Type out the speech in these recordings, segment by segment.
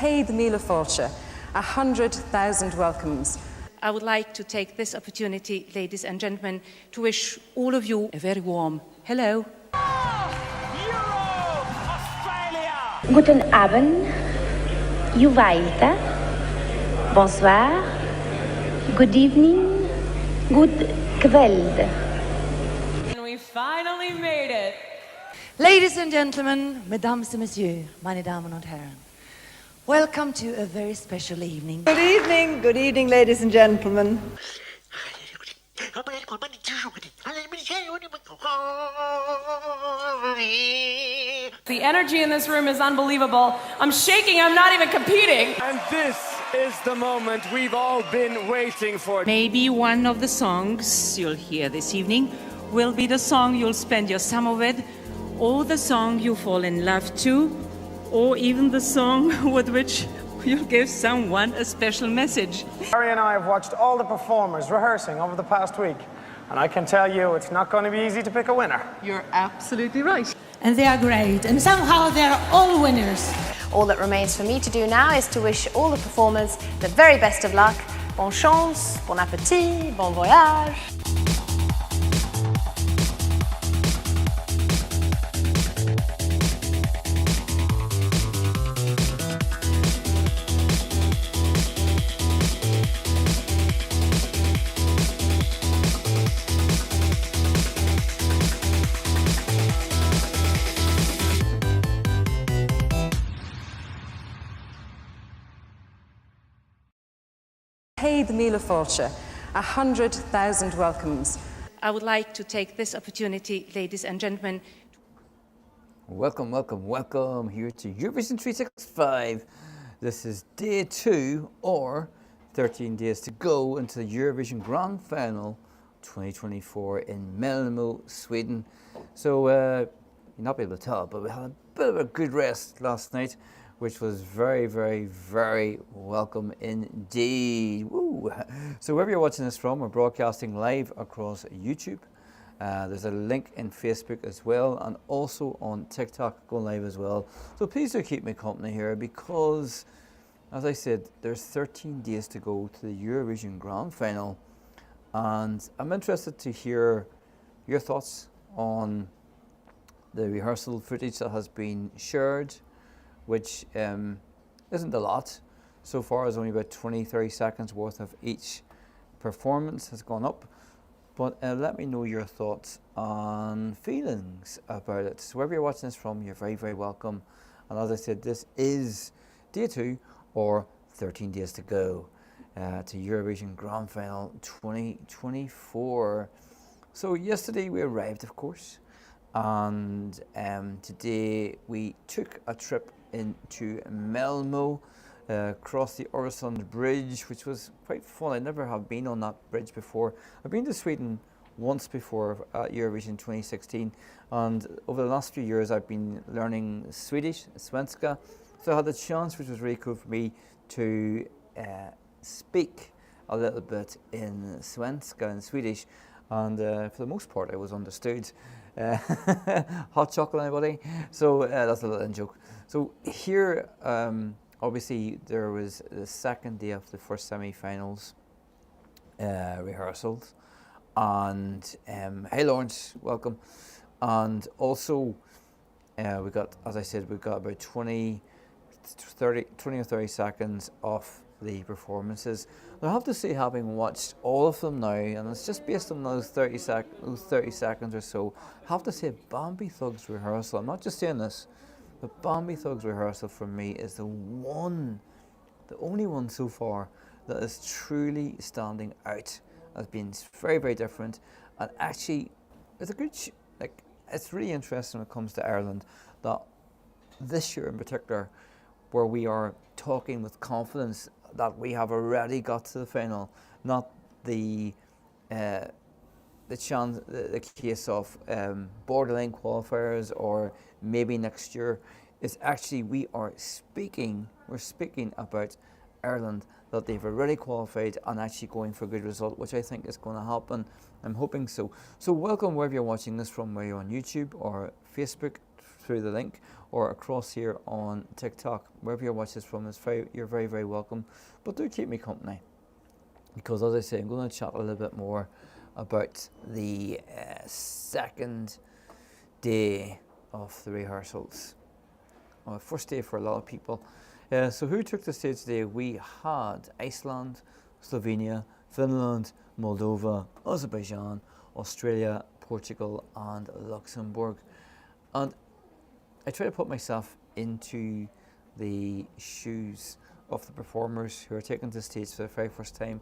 Hey the Míle Fáilte, 100,000 welcomes. I would like to take this opportunity, ladies and gentlemen, to wish all of you a very warm hello. Guten Abend, Juvaita, bonsoir, good evening, good kveld. And we finally made it. Ladies and gentlemen, mesdames et messieurs, meine Damen und Herren, welcome to a very special evening. Good evening, ladies and gentlemen. The energy in this room is unbelievable. I'm shaking, I'm not even competing. And this is the moment we've all been waiting for. Maybe one of the songs you'll hear this evening will be the song you'll spend your summer with, or the song you fall in love to, or even the song with which you'll give someone a special message. Harry and I have watched all the performers rehearsing over the past week, and I can tell you it's not going to be easy to pick a winner. You're absolutely right. And they are great, and somehow they're all winners. All that remains for me to do now is to wish all the performers the very best of luck. Bonne chance, bon appétit, bon voyage. Hey the Míle Fáilte, 100,000 welcomes. I would like to take this opportunity, ladies and gentlemen. Welcome here to Eurovision 365. This is day 2 or 13 days to go into the Eurovision Grand Final 2024 in Malmö, Sweden. So you'll not be able to tell, but we had a bit of a good rest last night, which was very, very, very welcome indeed. Woo. So wherever you're watching this from, we're broadcasting live across YouTube. There's a link in Facebook as well, and also on TikTok going live as well. So please do keep me company here, because, as I said, there's 13 days to go to the Eurovision Grand Final, and I'm interested to hear your thoughts on the rehearsal footage that has been shared, which isn't a lot. So far, it's only about 20-30 seconds worth of each performance has gone up. But let me know your thoughts and feelings about it. So wherever you're watching this from, you're very, very welcome. And as I said, this is day 2 or 13 days to go to Eurovision Grand Final 2024. So yesterday we arrived, of course, and today we took a trip into Malmö, across the Öresund bridge, which was quite fun. I never have been on that bridge before. I've been to Sweden once before at Eurovision 2016, and over the last few years I've been learning Swedish, svenska, so I had the chance, which was really cool for me, to speak a little bit in svenska and Swedish, and for the most part I was understood. Hot chocolate, anybody? So that's a little in-joke. So here, obviously, there was the second day of the first semi-finals rehearsals, and hey Lawrence, welcome. And also, we got, as I said, we got about 20 or 30 seconds of the performances. I have to say, having watched all of them now, and it's just based on those 30 seconds or so, I have to say Bambi Thug's rehearsal, I'm not just saying this, but Bambi Thug's rehearsal for me is the only one so far that is truly standing out as being very, very different. And actually, it's a good, it's really interesting when it comes to Ireland, that this year in particular, where we are talking with confidence that we have already got to the final, not the case of borderline qualifiers or maybe next year. It's actually we're speaking about Ireland, that they've already qualified and actually going for a good result, which I think is going to happen. I'm hoping so. So welcome wherever you're watching this from, whether you're on YouTube or Facebook, through the link or across here on TikTok. Wherever you watch this from, you're very, very welcome. But do keep me company, because as I say, I'm going to chat a little bit more about the second day of the rehearsals. First day for a lot of people. So who took the stage today? We had Iceland, Slovenia, Finland, Moldova, Azerbaijan, Australia, Portugal and Luxembourg. And I try to put myself into the shoes of the performers who are taking the stage for the very first time.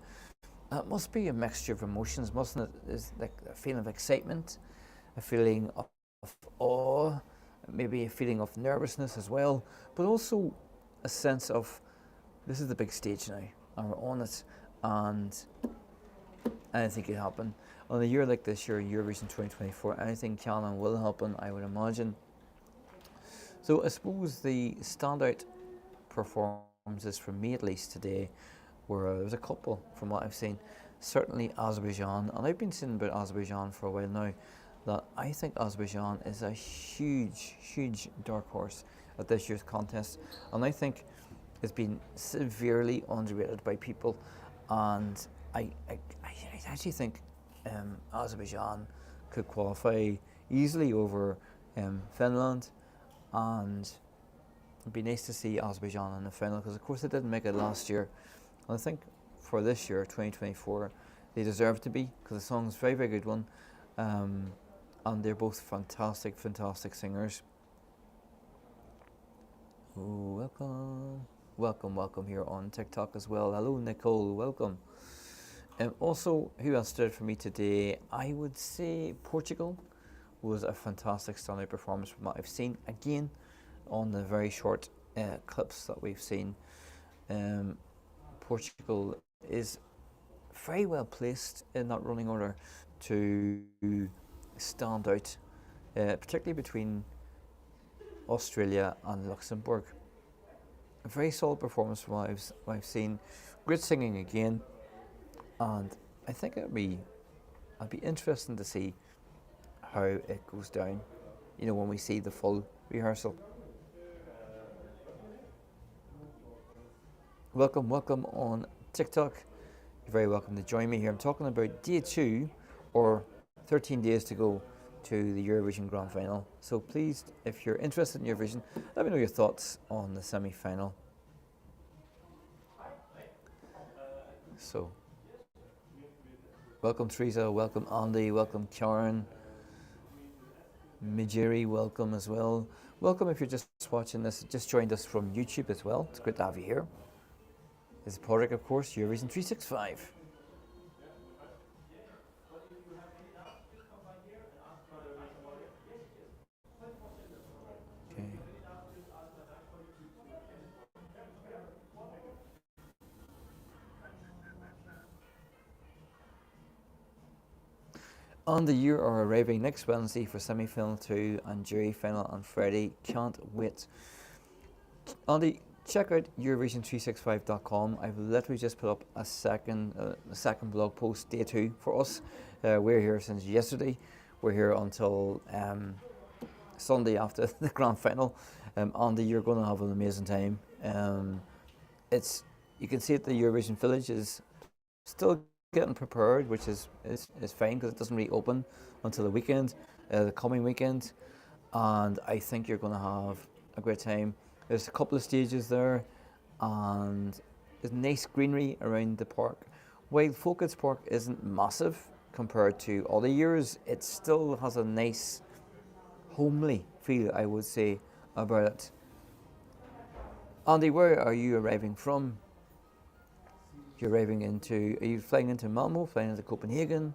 It must be a mixture of emotions, mustn't it? It's like a feeling of excitement, a feeling of awe, maybe a feeling of nervousness as well, but also a sense of this is the big stage now and we're on it, and anything can happen. On a year like this year, Eurovision 2024, anything can and will happen, I would imagine. So I suppose the standout performances for me, at least today, were there was a couple from what I've seen. Certainly Azerbaijan, and I've been saying about Azerbaijan for a while now, that I think Azerbaijan is a huge, huge dark horse at this year's contest, and I think it's been severely underrated by people, and I actually think Azerbaijan could qualify easily over Finland, and it'd be nice to see Azerbaijan in the final, because of course they didn't make it last year, and I think for this year 2024 they deserve to be, because the song's a very, very good one, and they're both fantastic, fantastic singers. Oh, welcome here on TikTok as well. Hello Nicole, welcome. Also, who else stood for me today? I would say Portugal was a fantastic standout performance from what I've seen, again on the very short clips that we've seen. Portugal is very well placed in that running order to stand out, particularly between Australia and Luxembourg. A very solid performance from what I've seen. Great singing again, and I think it'd be interesting to see how it goes down, you know, when we see the full rehearsal. Welcome on TikTok. You're very welcome to join me here. I'm talking about day 2, or 13 days to go to the Eurovision Grand Final. So please, if you're interested in Eurovision, let me know your thoughts on the semi-final. So, welcome Teresa, welcome Andy, welcome Karen, Mijiri, welcome as well. Welcome if you're just watching this, just joined us from YouTube as well. It's great to have you here. This is Padraig, of course, Eurovision 365. Okay. And the year are arriving next Wednesday for semi-final 2 and jury final on Friday. Can't wait. Andy, check out Eurovision365.com. I've literally just put up a second blog post, day 2 for us. We're here since yesterday. We're here until Sunday after the grand final. Andy, you're going to have an amazing time. You can see that the Eurovision Village is still getting prepared, which is fine, because it doesn't really open until the weekend, the coming weekend, and I think you're going to have a great time. There's a couple of stages there, and there's nice greenery around the park. While Folkets Park isn't massive compared to other years, it still has a nice homely feel, I would say, about it. Andy, where are you arriving from? Are you flying into Malmö, flying into Copenhagen?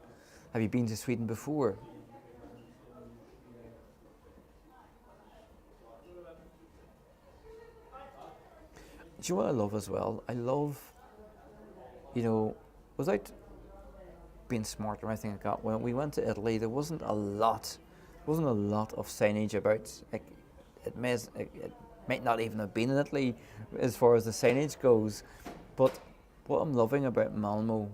Have you been to Sweden before? Do you know what I love as well? I love, without being smart or anything like that, when we went to Italy, there wasn't a lot of signage about. It might not even have been in Italy as far as the signage goes, but what I'm loving about Malmö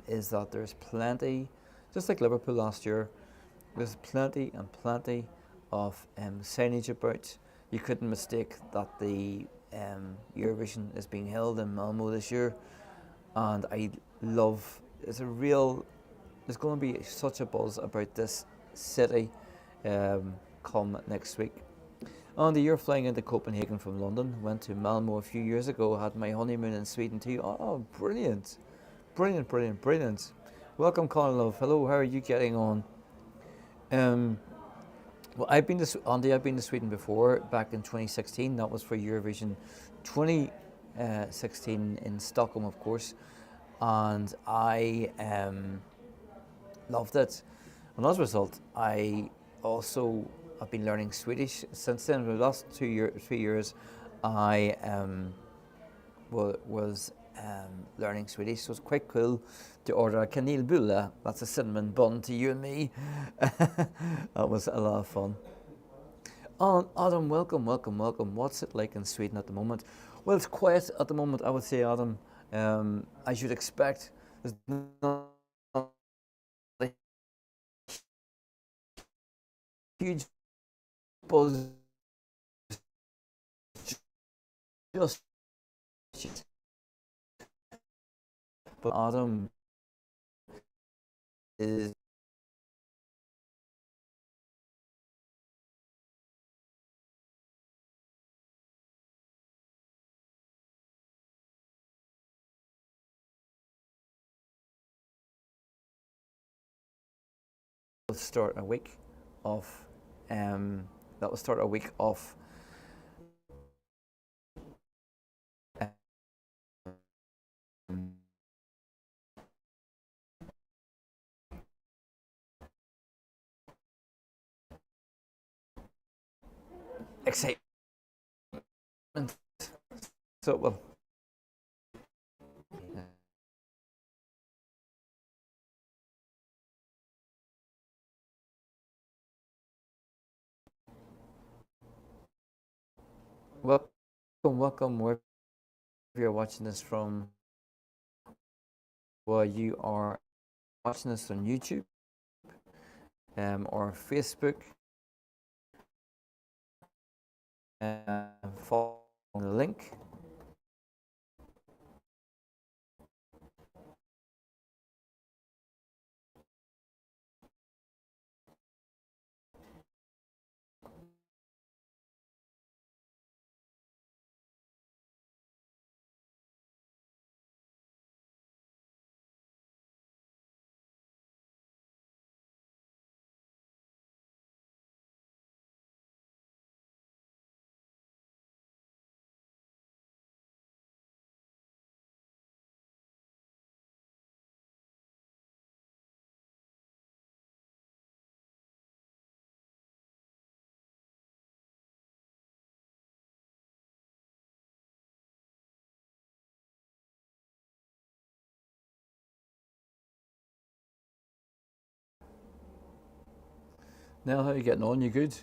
is that there's plenty, just like Liverpool last year, there's plenty of signage about. You couldn't mistake that the Eurovision is being held in Malmö this year, and I love. There's going to be such a buzz about this city come next week. On the year flying into Copenhagen from London, went to Malmö a few years ago, had my honeymoon in Sweden too. Oh, brilliant. Brilliant, brilliant, brilliant. Welcome, Colin Love. Hello, how are you getting on? Well, I've been to Sweden before, back in 2016. That was for Eurovision 2016 in Stockholm, of course. And I loved it. And as a result, I also have been learning Swedish since then. For the last 3 years, I was learning Swedish, so it's quite cool to order a kanelbulle. That's a cinnamon bun to you and me. That was a lot of fun. Adam, welcome, welcome, welcome. What's it like in Sweden at the moment? Well, it's quiet at the moment, I would say, Adam. As you'd expect, there's not a huge buzz just yet. But Adam is start a week of that will start a week of excitement. So well. Welcome, wherever you're watching this from. Well, you are watching this on YouTube or Facebook. Follow the link. Now, how are you getting on? You good?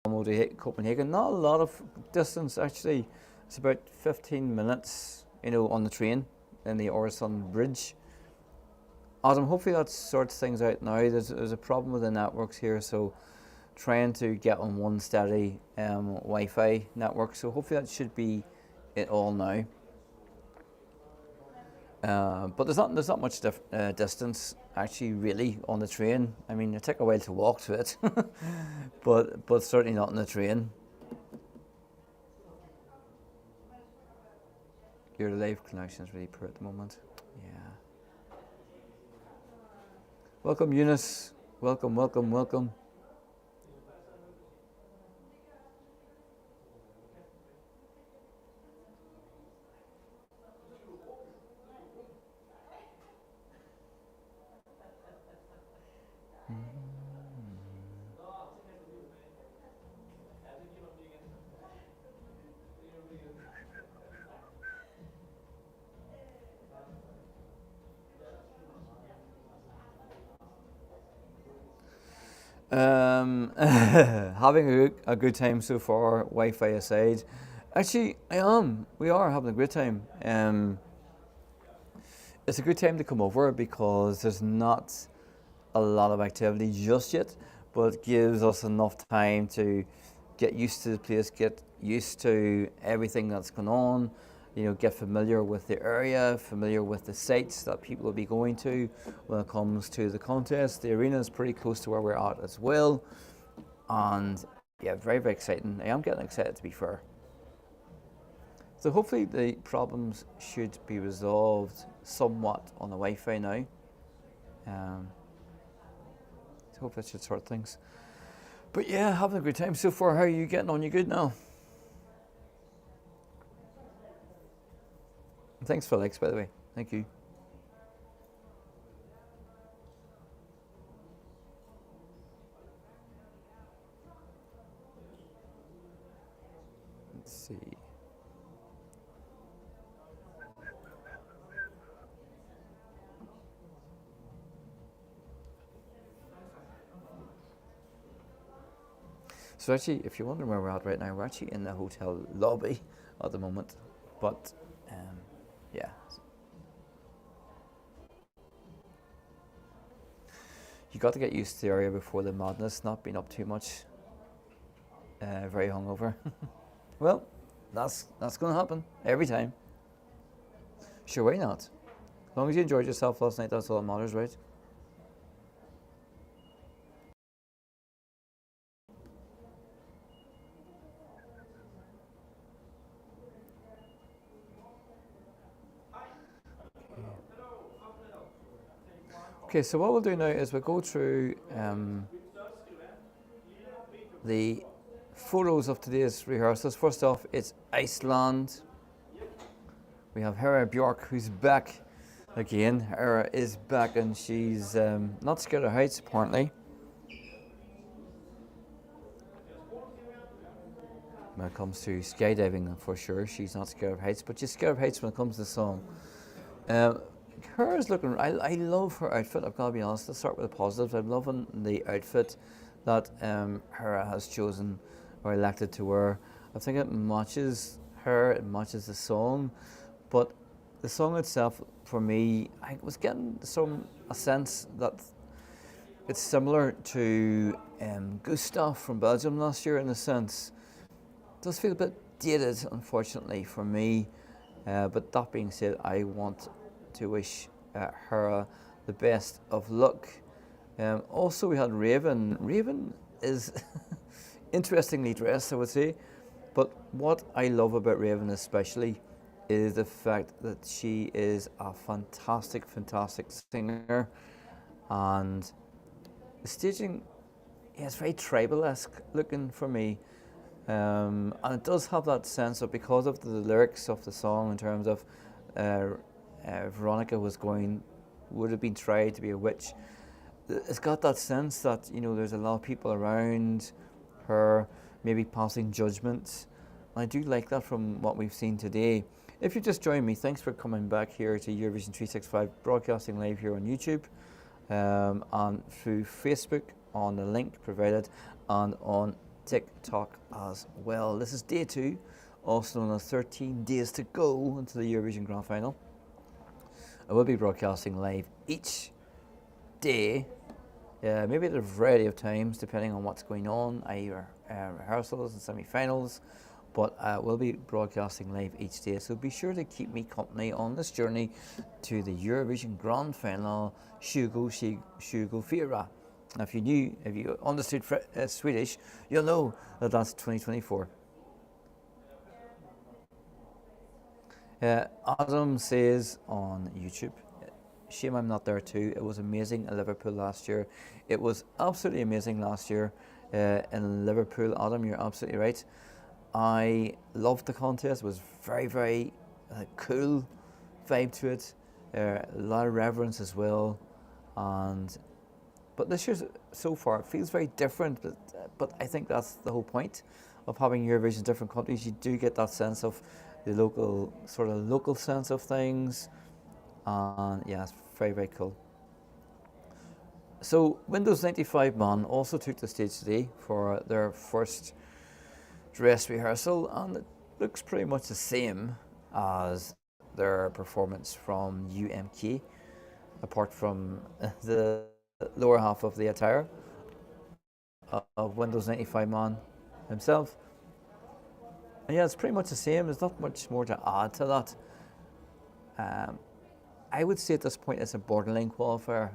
Malmö to Copenhagen. Not a lot of distance actually. It's about 15 minutes, you know, on the train in the Øresund bridge. Adam, hopefully that sorts things out now. There's a problem with the networks here, so trying to get on one steady Wi-Fi network. So hopefully that should be it all now. But there's not much distance actually really on the train. I mean, it takes a while to walk to it, but certainly not on the train. Your live connection is really poor at the moment. Yeah. Welcome, Eunice. Welcome, welcome, welcome. Having a good time so far, Wi-Fi aside. Actually, we are having a great time. It's a good time to come over because there's not a lot of activity just yet, but it gives us enough time to get used to the place, get used to everything that's going on, you know, get familiar with the area, familiar with the sites that people will be going to when it comes to the contest. The arena is pretty close to where we're at as well. And yeah, very, very exciting. I am getting excited, to be fair. So hopefully the problems should be resolved somewhat on the Wi-Fi now. So hopefully that should sort things. But yeah, having a good time so far. How are you getting on? You good now? Thanks for the likes, by the way. Thank you. Let's see. So actually, if you're wondering where we're at right now, we're actually in the hotel lobby at the moment. But yeah. You got to get used to the area before the madness, not being up too much. Very hungover. Well, that's going to happen every time. Sure, why not? As long as you enjoyed yourself last night, that's all that matters, right? Okay, so what we'll do now is we'll go through the photos of today's rehearsals. First off, it's Iceland. We have Hera Björk, who's back again. Hera is back and she's not scared of heights, apparently. When it comes to skydiving, for sure, she's not scared of heights, but she's scared of heights when it comes to the song. Hera's looking, I love her outfit, I've got to be honest. Let's start with the positives. I'm loving the outfit that Hera has chosen or elected to wear. I think it matches her, it matches the song, but the song itself, for me, I was getting a sense that it's similar to Gustav from Belgium last year in a sense. It does feel a bit dated, unfortunately, for me, but that being said, I want to wish Hera the best of luck. Also, we had Raven. Raven is interestingly dressed, I would say, but what I love about Raven especially is the fact that she is a fantastic, fantastic singer, and the staging is very tribal-esque looking for me, and it does have that sense of, because of the lyrics of the song in terms of Veronica would have been tried to be a witch. It's got that sense that, you know, there's a lot of people around her, maybe passing judgment. And I do like that from what we've seen today. If you just joined me, thanks for coming back here to Eurovision 365, broadcasting live here on YouTube, and through Facebook on the link provided, and on TikTok as well. This is day 2, also known as 13 days to go into the Eurovision Grand Final. I will be broadcasting live each day, maybe at a variety of times depending on what's going on, i.e. rehearsals and semi-finals, but we'll be broadcasting live each day, so be sure to keep me company on this journey to the Eurovision Grand Final 2024. Now, if you understood Swedish, you'll know that that's 2024. Adam says on YouTube, shame I'm not there too. It was amazing in Liverpool last year. It was absolutely amazing last year in Liverpool. Adam, you're absolutely right. I loved the contest. It was very, very cool vibe to it. A lot of reverence as well. But this year so far it feels very different. But I think that's the whole point of having Eurovision in different countries. You do get that sense of the local sense of things. And yeah, it's very, very cool. So Windows 95 Man also took the stage today for their first dress rehearsal, and it looks pretty much the same as their performance from UMK, apart from the lower half of the attire of Windows 95 Man himself. And yeah, it's pretty much the same. There's not much more to add to that. I would say at this point it's a borderline qualifier.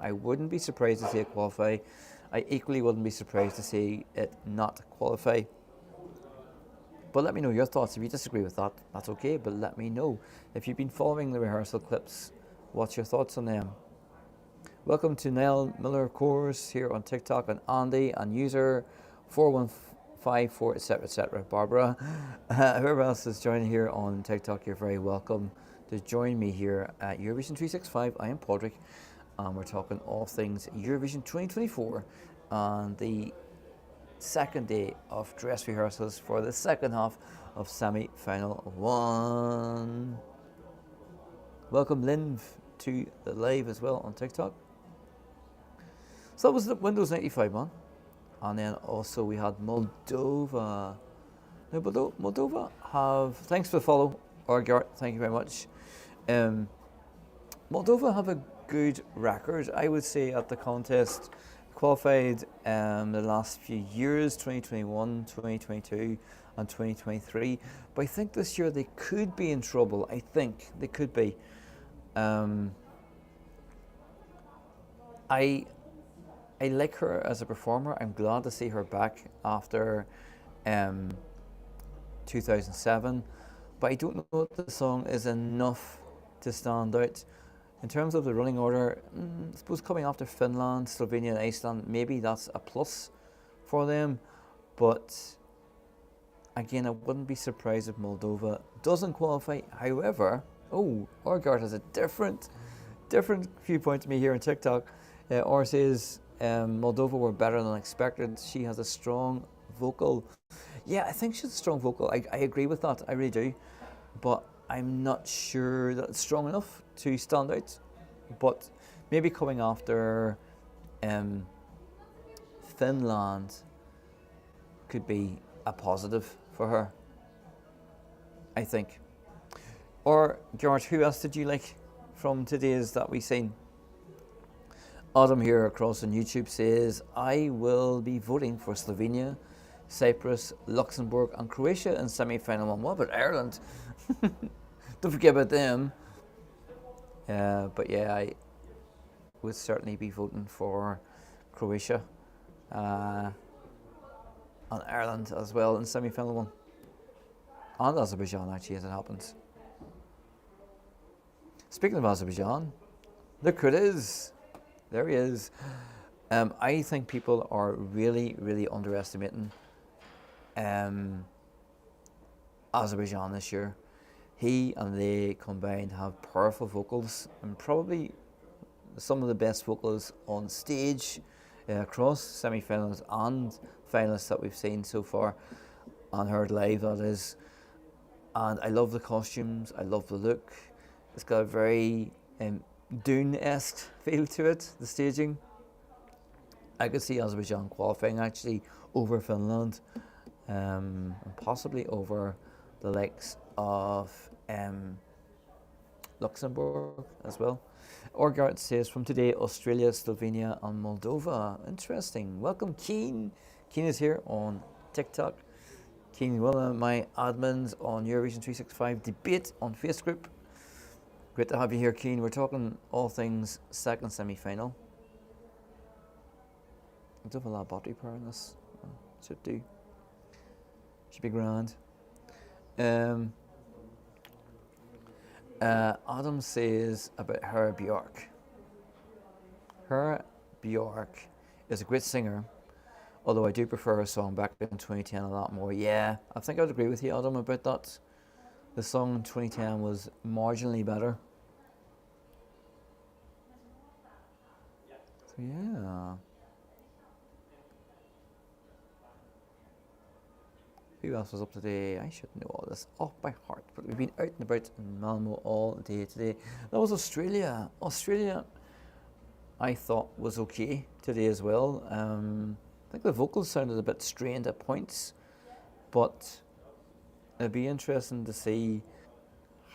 I wouldn't be surprised to see it qualify. I equally wouldn't be surprised to see it not qualify. But let me know your thoughts. If you disagree with that, that's okay, but let me know. If you've been following the rehearsal clips, what's your thoughts on them? Welcome to Nell Miller, of course, here on TikTok, and Andy, and user 4154, etc., etc. Barbara, whoever else is joining here on TikTok, you're very welcome to join me here at Eurovision 365. I am Padraig, and we're talking all things Eurovision 2024 and the second day of dress rehearsals for the second half of semi-final 1. Welcome Lynn to the live as well on TikTok. So that was the Windows 95 Man, and then also we had Moldova. Now Moldova have, thanks for the follow, Orgart, thank you very much. Moldova have a good record, I would say, at the contest. Qualified the last few years, 2021, 2022 and 2023. But I think this year they could be in trouble. I think they could be. I like her as a performer. I'm glad to see her back after 2007. But I don't know if the song is enough to stand out. In terms of the running order, I suppose coming after Finland, Slovenia and Iceland, maybe that's a plus for them. But again, I wouldn't be surprised if Moldova doesn't qualify. However, Orgard has a different viewpoint to me here on TikTok. Or says Moldova were better than expected. She has a strong vocal. Yeah, I think she has a strong vocal. I agree with that, I really do. But I'm not sure that it's strong enough to stand out. But maybe coming after Finland could be a positive for her, I think. Or, George, who else did you like from today's that we've seen? Adam here across on YouTube says, I will be voting for Slovenia, Cyprus, Luxembourg and Croatia in semi-final 1. What about Ireland? Don't forget about them. But yeah, I would certainly be voting for Croatia and Ireland as well in semi-final 1. And Azerbaijan, actually, as it happens. Speaking of Azerbaijan, look who it is. There he is. I think people are really, really underestimating Azerbaijan this year. He and they combined have powerful vocals and probably some of the best vocals on stage across semi-finals and finalists that we've seen so far and heard live, that is. And I love the costumes, I love the look. It's got a very Dune-esque feel to it, the staging. I could see Azerbaijan qualifying actually over Finland, and possibly over the likes of Luxembourg as well. Orgart says from today, Australia, Slovenia and Moldova. Interesting. Welcome Keen. Keen is here on TikTok. Keen, one of my admins on Eurovision 365 debate on Facebook. Great to have you here, Keen. We're talking all things second semi-final. I don't have a lot of battery power in this. Should do. Should be grand. Adam says about Her Bjork. Her Bjork is a great singer, although I do prefer her song back in 2010 a lot more. Yeah, I think I would agree with you, Adam, about that. The song in 2010 was marginally better. So yeah. Who else was up today? I should know all this off by heart, but we've been out and about in Malmö all day today. That was Australia. Australia, I thought, was okay today as well. I think the vocals sounded a bit strained at points, but it'd be interesting to see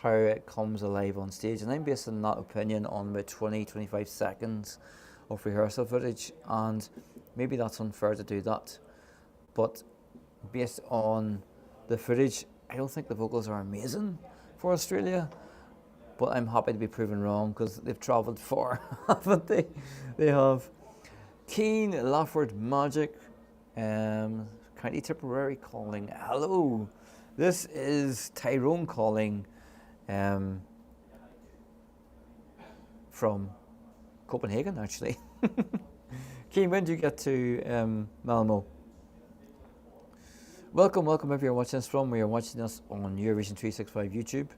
how it comes alive on stage. And I'm basing that opinion on about 20-25 seconds of rehearsal footage, and maybe that's unfair to do that, but based on the footage, I don't think the vocals are amazing for Australia, but I'm happy to be proven wrong because they've travelled far, haven't they? They have. Keen, Lafford Magic, County Tipperary calling. Hello, this is Tyrone calling from Copenhagen, actually. Keen, when do you get to Malmö? Welcome if you're watching us from where you're watching us on Eurovision 365 YouTube,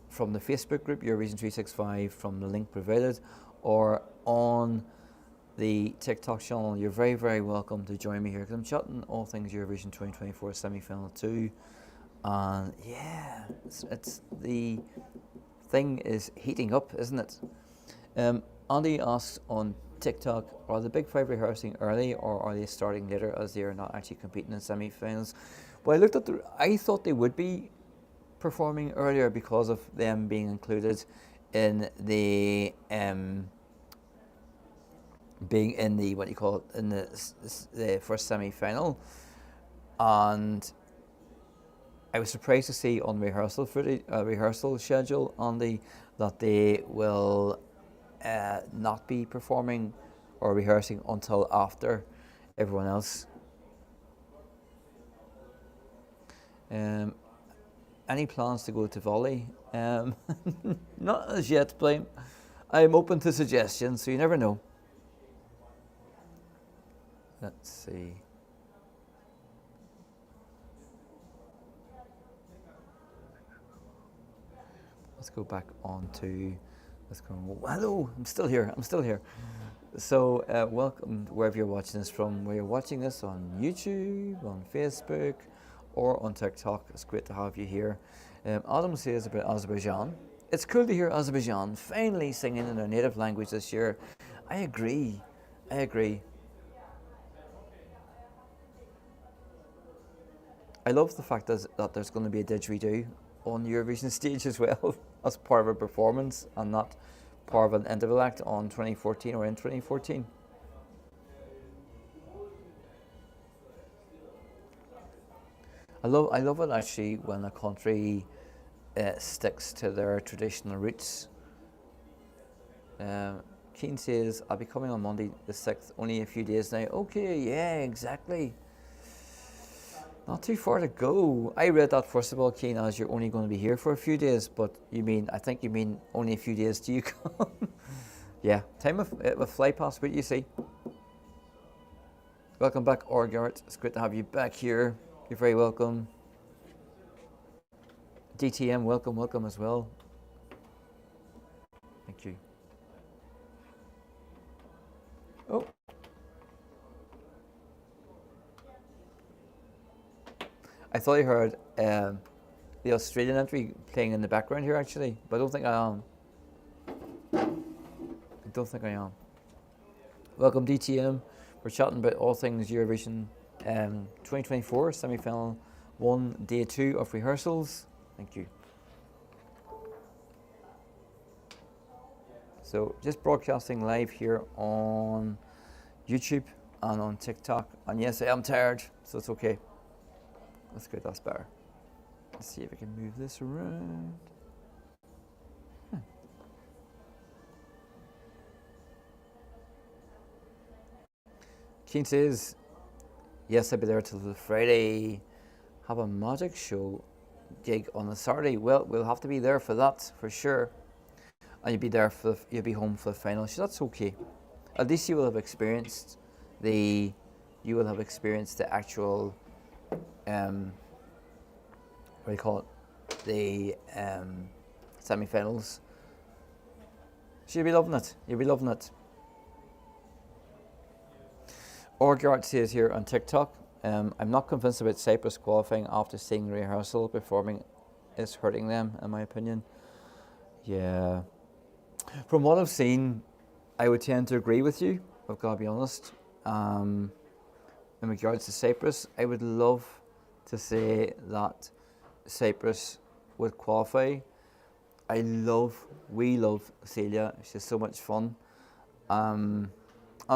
from the Facebook group Eurovision 365 from the link provided, or on the TikTok channel. You're very, very welcome to join me here because I'm chatting all things Eurovision 2024 semi-final 2, and yeah, it's the thing is heating up, isn't it? Andy asks on TikTok, are the big five rehearsing early or are they starting later as they are not actually competing in semi-finals? Well, I looked at I thought they would be performing earlier because of them being included in the being in the what you call it in the first semi-final, and I was surprised to see on rehearsal footage, rehearsal schedule, Andy, that they will not be performing or rehearsing until after everyone else. Any plans to go to volley? Not as yet, but I'm open to suggestions, so you never know. Let's see. Let's go back on to. Let's go. Hello, I'm still here. So welcome wherever you're watching this from. Where you're watching this on YouTube, on Facebook, or on TikTok. It's great to have you here. Adam says about Azerbaijan. It's cool to hear Azerbaijan finally singing in their native language this year. I agree. I love the fact that there's going to be a didgeridoo on the Eurovision stage as well as part of a performance and not part of an interval act on 2014 or in 2014. I love it actually when a country sticks to their traditional roots. Keen says, I'll be coming on Monday the 6th, only a few days now. Okay, yeah, exactly. Not too far to go. I read that first of all, Keen, as you're only going to be here for a few days, but I think you mean only a few days till you come. Yeah, time with fly past, what you see. Welcome back, Orgart. It's great to have you back here. You're very welcome. DTM, welcome as well. Thank you. Oh. I thought I heard the Australian entry playing in the background here actually, but I don't think I am. Welcome DTM. We're chatting about all things Eurovision 2024 semi-final 1, day 2 of rehearsals. Thank you. So just broadcasting live here on YouTube and on TikTok. And yes, I am tired, so it's okay. That's good, that's better. Let's see if I can move this around. Keen says, yes, I'll be there till the Friday. Have a magic show gig on the Saturday. Well, we'll have to be there for that, for sure. And you'll be there you'll be home for the final. So that's okay. At least you will have experienced the actual, what do you call it? The semi-finals. So you'll be loving it. You'll be loving it. Orgard says here on TikTok, I'm not convinced about Cyprus qualifying after seeing Rehearsal. Performing is hurting them, in my opinion. Yeah. From what I've seen, I would tend to agree with you, I've got to be honest. In regards to Cyprus, I would love to say that Cyprus would qualify. We love Celia, she's so much fun. I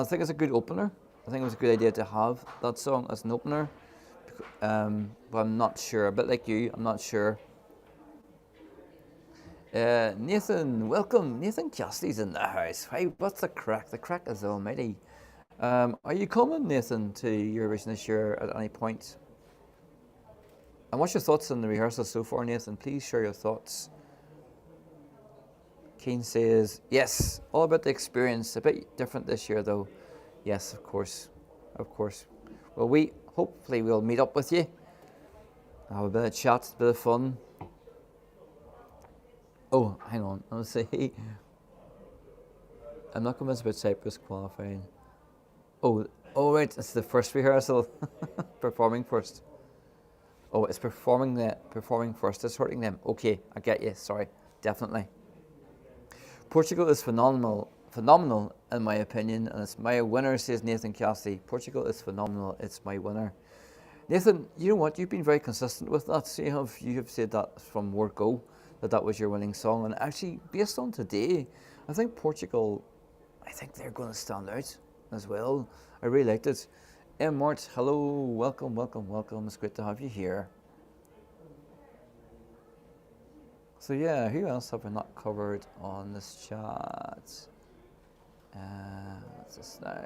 think it's a good opener. I think it was a good idea to have that song as an opener, but I'm not sure. A bit like you, I'm not sure. Nathan, welcome. Nathan Cassidy's in the house. Hey, what's the crack? The crack is almighty. Are you coming, Nathan, to Eurovision this year at any point? And what's your thoughts on the rehearsal so far, Nathan? Please share your thoughts. Kane says, yes, all about the experience. A bit different this year, though. Yes, of course, of course. Well, hopefully we'll meet up with you, have a bit of chat, a bit of fun. Oh, hang on, I'll say, I'm not convinced about Cyprus qualifying. Oh right, it's the first rehearsal, performing first. Oh, it's performing first, it's hurting them. Okay, I get you, sorry, definitely. Portugal is phenomenal in my opinion, and it's my winner, says Nathan Cassidy. Portugal is phenomenal, it's my winner. Nathan, you know what, you've been very consistent with that, so you have said that from word go, that was your winning song, and actually, based on today, I think Portugal, they're going to stand out as well. I really liked it. Mart, hello, welcome, it's great to have you here. So yeah, who else have we not covered on this chat? What's this now?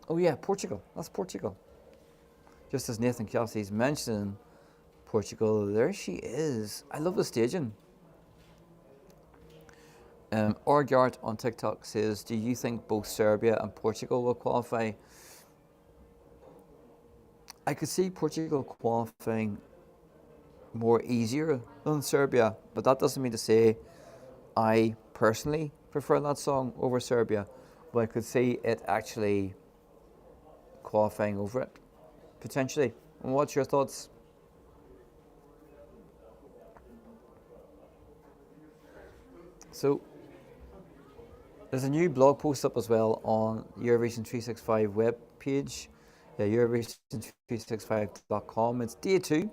Oh yeah, Portugal. That's Portugal. Just as Nathan Cassidy's mentioning Portugal, there she is. I love the staging. Orgart on TikTok says, do you think both Serbia and Portugal will qualify? I could see Portugal qualifying more easier than Serbia, but that doesn't mean to say I personally prefer that song over Serbia, but I could see it actually qualifying over it, potentially. And what's your thoughts? So, there's a new blog post up as well on Eurovision 365 web page, Eurovision365.com. It's day 2,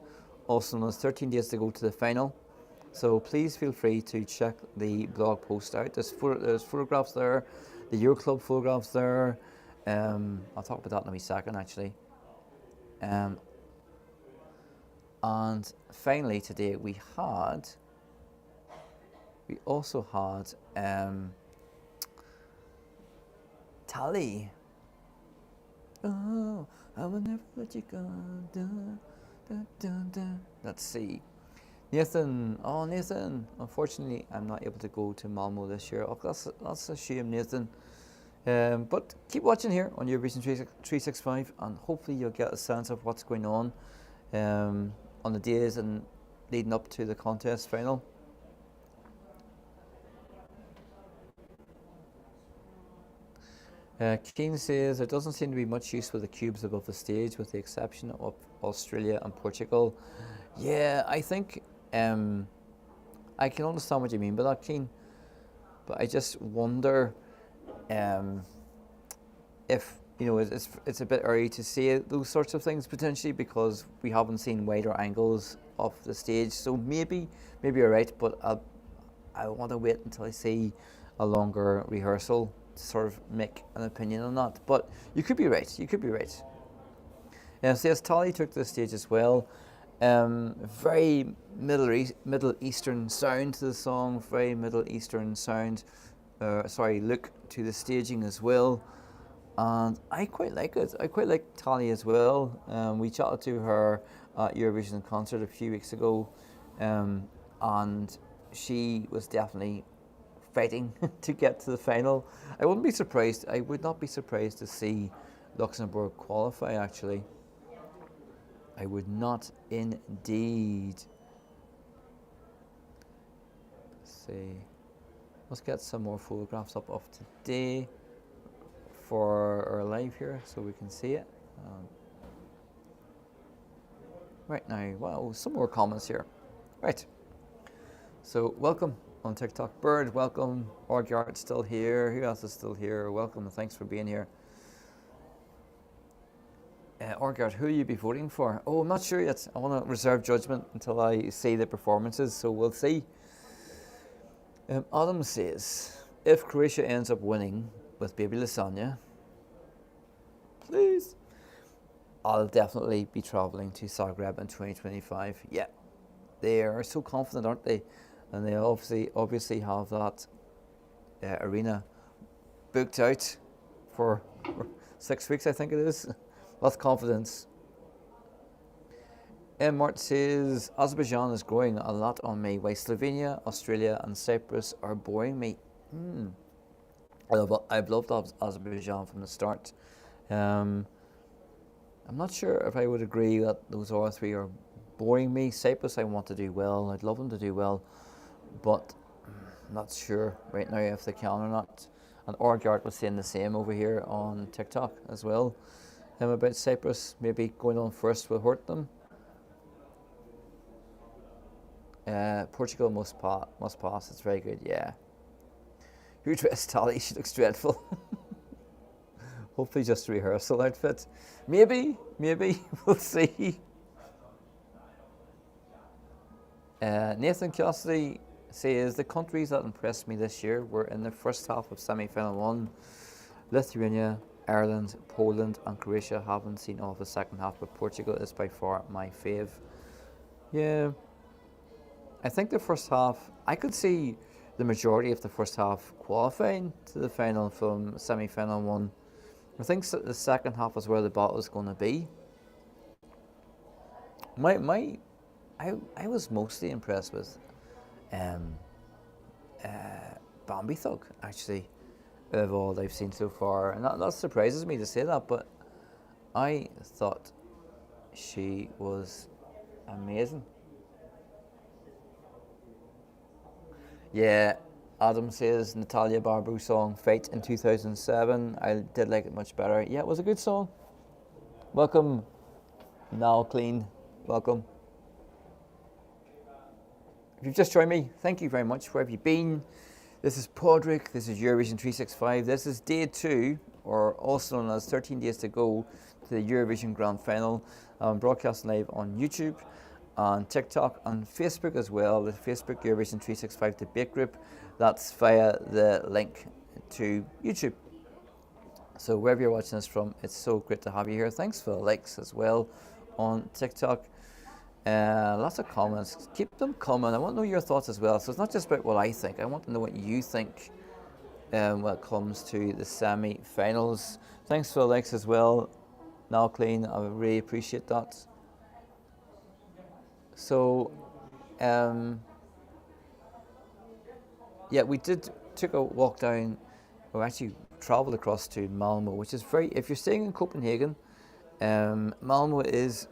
also known as 13 days to go to the final. So please feel free to check the blog post out. There's photographs there, the Euroclub photographs there. I'll talk about that in a wee second, actually. And finally today we also had Tally. Oh, I will never let you go. Dun, dun, dun, dun. Let's see. Nathan, unfortunately I'm not able to go to Malmö this year. Oh, that's a shame, Nathan. But keep watching here on Eurovision 365 and hopefully you'll get a sense of what's going on the days and leading up to the contest final. Keane says, there doesn't seem to be much use with the cubes above the stage with the exception of Australia and Portugal. Yeah, I think I can understand what you mean by that, Keane. but I just wonder if, you know, it's a bit early to say those sorts of things potentially, because we haven't seen wider angles of the stage. So maybe you're right, but I want to wait until I see a longer rehearsal to sort of make an opinion on that. But you could be right. You could be right. So yes, Tali took to the stage as well. Very Middle Eastern sound to the song. Very Middle Eastern sound. Look to the staging as well. And I quite like it. I quite like Tali as well. We chatted to her at Eurovision concert a few weeks ago, and she was definitely fighting to get to the final. I would not be surprised to see Luxembourg qualify, actually. I would not indeed. Let's see. Let's get some more photographs up of today for our live here so we can see it. Right now, wow, some more comments here. Right. So welcome on TikTok. Bird, welcome. Orgyart's still here. Who else is still here? Welcome and thanks for being here. Orgyart, who will you be voting for? Oh, I'm not sure yet. I want to reserve judgment until I see the performances, so we'll see. Adam says, if Croatia ends up winning with Baby Lasagna, please, I'll definitely be travelling to Zagreb in 2025. Yeah, they are so confident, aren't they? And they obviously have that arena booked out for 6 weeks, I think it is. With confidence. Mart says, Azerbaijan is growing a lot on me, while Slovenia, Australia and Cyprus are boring me. I've loved Azerbaijan from the start. I'm not sure if I would agree that those other three are boring me. Cyprus I want to do well, I'd love them to do well, but I'm not sure right now if they can or not. And Orgyart was saying the same over here on TikTok as well. About Cyprus, maybe going on first will hurt them. Portugal must pass. It's very good. Yeah. Who dressed Tali? She looks dreadful. Hopefully, just a rehearsal outfit. Maybe we'll see. Nathan Cassidy says the countries that impressed me this year were in the first half of semi-final 1. Lithuania, Ireland, Poland and Croatia. Haven't seen all of the second half, but Portugal is by far my fave. Yeah, I think the first half, I could see the majority of the first half qualifying to the final from semi-final 1. I think the second half is where the battle is going to be. I was mostly impressed with Bambi Thug, actually, of all I've seen so far, and that surprises me to say that, but I thought she was amazing. Yeah, Adam says Natalia Barbu song Fight in 2007. I did like it much better. Yeah, it was a good song. Welcome, Now Clean. Welcome. If you've just joined me, thank you very much. Where have you been? This is Podrick, this is Eurovision 365, this is day 2, or also known as 13 days to go to the Eurovision Grand Final. I'm broadcasting live on YouTube, on TikTok, and Facebook as well, the Facebook Eurovision 365 debate group. That's via the link to YouTube. So wherever you're watching this from, it's so great to have you here. Thanks for the likes as well on TikTok. Lots of comments. Keep them coming. I want to know your thoughts as well. So it's not just about what I think. I want to know what you think when it comes to the semi-finals. Thanks for the likes as well. Now Clean, I really appreciate that. So, yeah, we took a walk down. We actually travelled across to Malmö, which is very. If you're staying in Copenhagen, Malmö is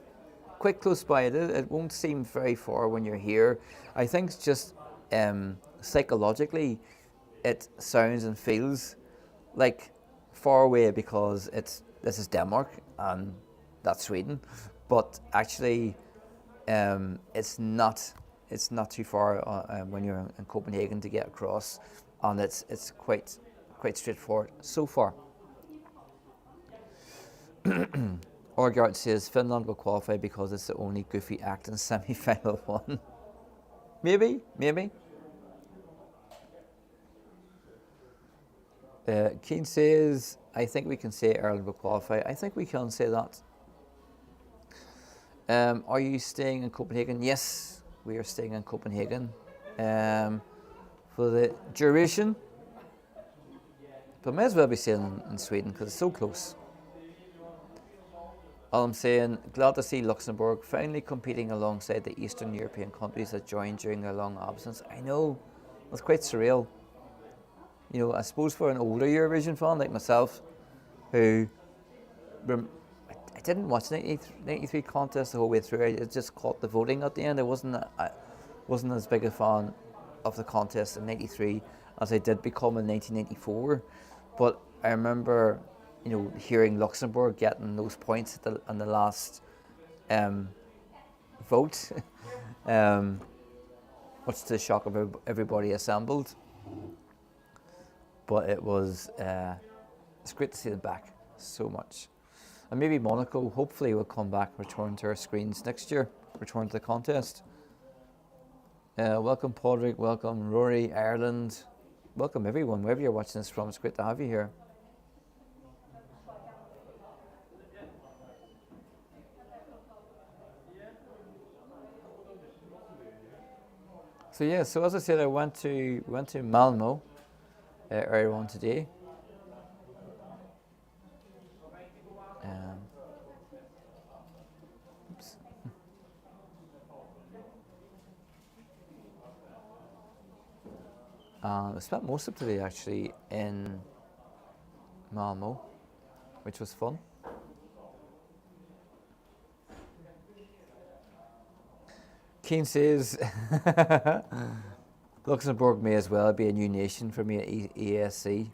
quite close by. It won't seem very far when you're here. I think it's just psychologically, it sounds and feels like far away because this is Denmark and that's Sweden, but actually, it's not too far when you're in Copenhagen to get across. and it's quite straightforward so far. Orgard says Finland will qualify because it's the only goofy act in semi-final one. Maybe. Keane says, I think we can say Ireland will qualify. I think we can say that. Are you staying in Copenhagen? Yes, we are staying in Copenhagen for the duration. But may as well be staying in Sweden because it's so close. All I'm saying, glad to see Luxembourg finally competing alongside the Eastern European countries that joined during their long absence. I know, it's quite surreal. You know, I suppose for an older Eurovision fan like myself, who I didn't watch the 93 contest the whole way through. I just caught the voting at the end. I wasn't as big a fan of the contest in 93 as I did become in 1994. But I remember, you know, hearing Luxembourg getting those points on the last vote, much to the shock of everybody assembled. But it was, it's great to see them back so much. And maybe Monaco, hopefully, will come back, return to our screens next year, return to the contest. Welcome, Padraig, welcome, Rory, Ireland. Welcome, everyone, wherever you're watching this from. It's great to have you here. So yeah, so as I said, I went to Malmö earlier on today. Oops. I spent most of today actually in Malmö, which was fun. Keane says Luxembourg may as well be a new nation for me at ESC.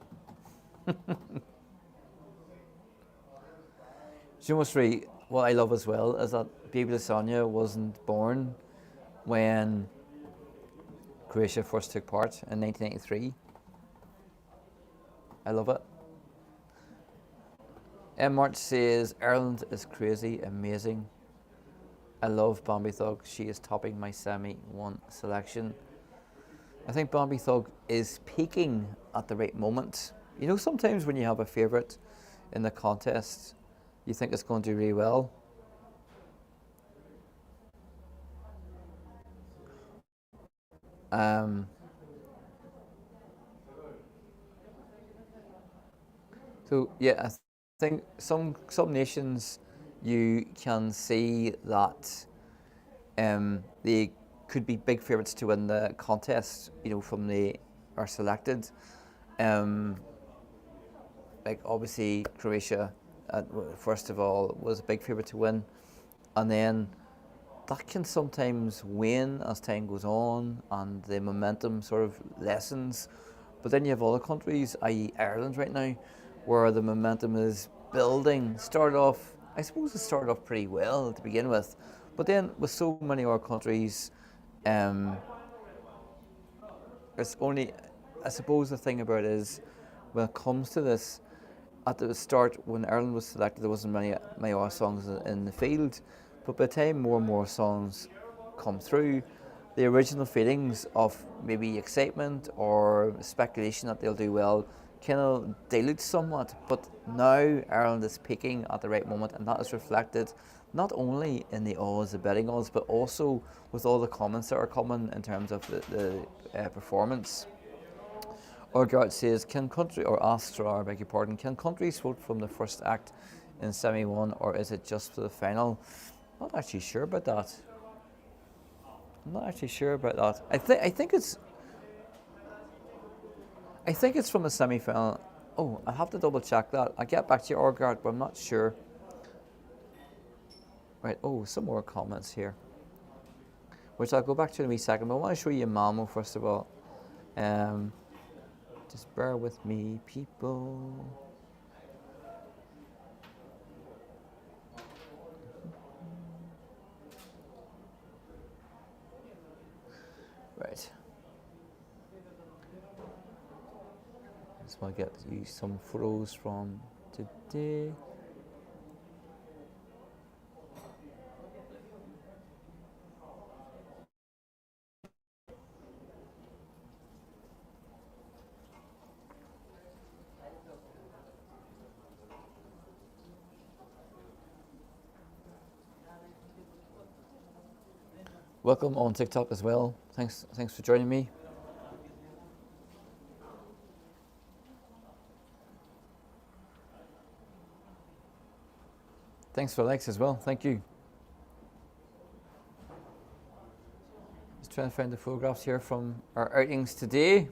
Humorously, what I love as well is that Baby Lasagna wasn't born when Croatia first took part in 1993. I love it. M. March says Ireland is crazy, amazing. I love Bambi Thug. She is topping my semi-1 selection. I think Bambi Thug is peaking at the right moment. You know, sometimes when you have a favourite in the contest, you think it's going to do really well. So yeah, I think some nations you can see that they could be big favourites to win the contest. You know, from they are selected. Like obviously Croatia, first of all, was a big favourite to win, and then that can sometimes wane as time goes on and the momentum sort of lessens. But then you have other countries, i.e. Ireland right now, where the momentum is building. I suppose it started off pretty well to begin with, but then with so many other countries, it's only, I suppose the thing about it is, when it comes to this, at the start when Ireland was selected, there wasn't many other songs in the field, but by the time more and more songs come through, the original feelings of maybe excitement or speculation that they'll do well kind of dilutes somewhat. But now Ireland is peaking at the right moment, and that is reflected not only in the odds, the betting odds, but also with all the comments that are coming in terms of the performance. Orgard says, can countries vote from the first act in semi-1, or is it just for the final? Not actually sure about that. I think it's from a semi-final. Oh, I have to double check that. I'll get back to you, Orgard, but I'm not sure. Right, oh, some more comments here, which I'll go back to in a wee second, but I want to show you Malmö first of all. Just bear with me, people. Right. So I'll get you some photos from today. Welcome on TikTok as well. Thanks for joining me. Thanks for likes as well. Thank you. Just trying to find the photographs here from our outings today.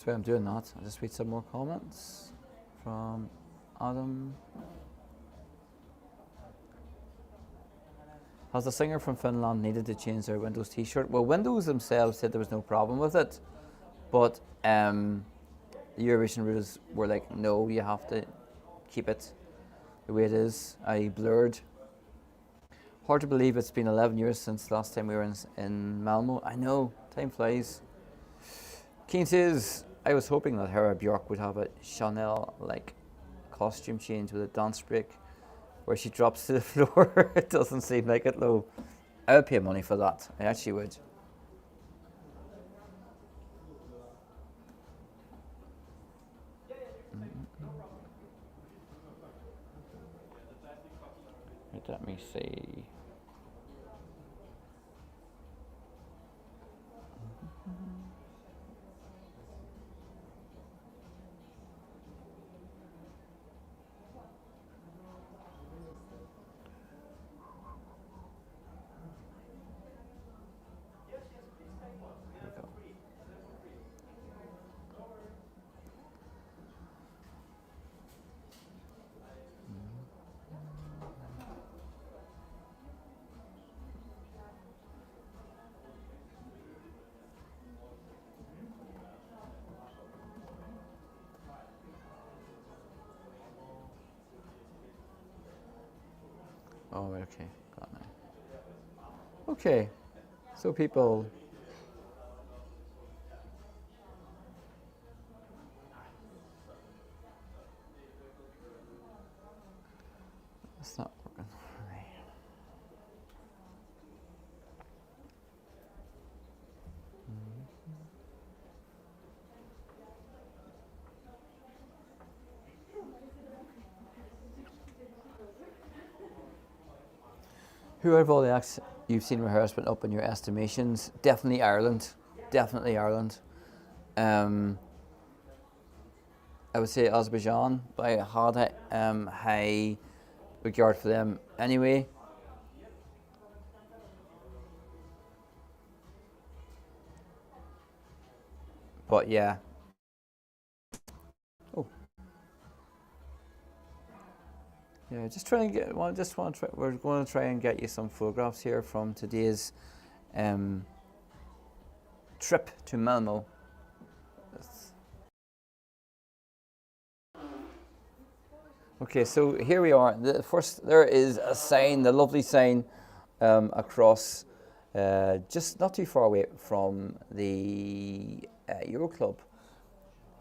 While I'm doing that, I'll just read some more comments from Adam. Has the singer from Finland needed to change their Windows t-shirt? Well, Windows themselves said there was no problem with it, but the Eurovision rules were like, no, you have to keep it the way it is, i.e. blurred. Hard to believe it's been 11 years since last time we were in Malmö. I know, time flies. Keen says, I was hoping that Hera Björk would have a Chanel-like costume change with a dance break where she drops to the floor. It doesn't seem like it, though. I would pay money for that. I actually would. Let me see. Oh, right, okay, got it now. Okay, so people. It's not working for me. Who out of all the acts you've seen rehearse went up in your estimations? Definitely Ireland. Definitely Ireland. I would say Azerbaijan, but I had high regard for them anyway. But yeah. Oh. Yeah, just trying to get. Well, just want to try. We're going to try and get you some photographs here from today's trip to Malmö. Okay, so here we are. There is a sign, the lovely sign, across, just not too far away from the Euro Club.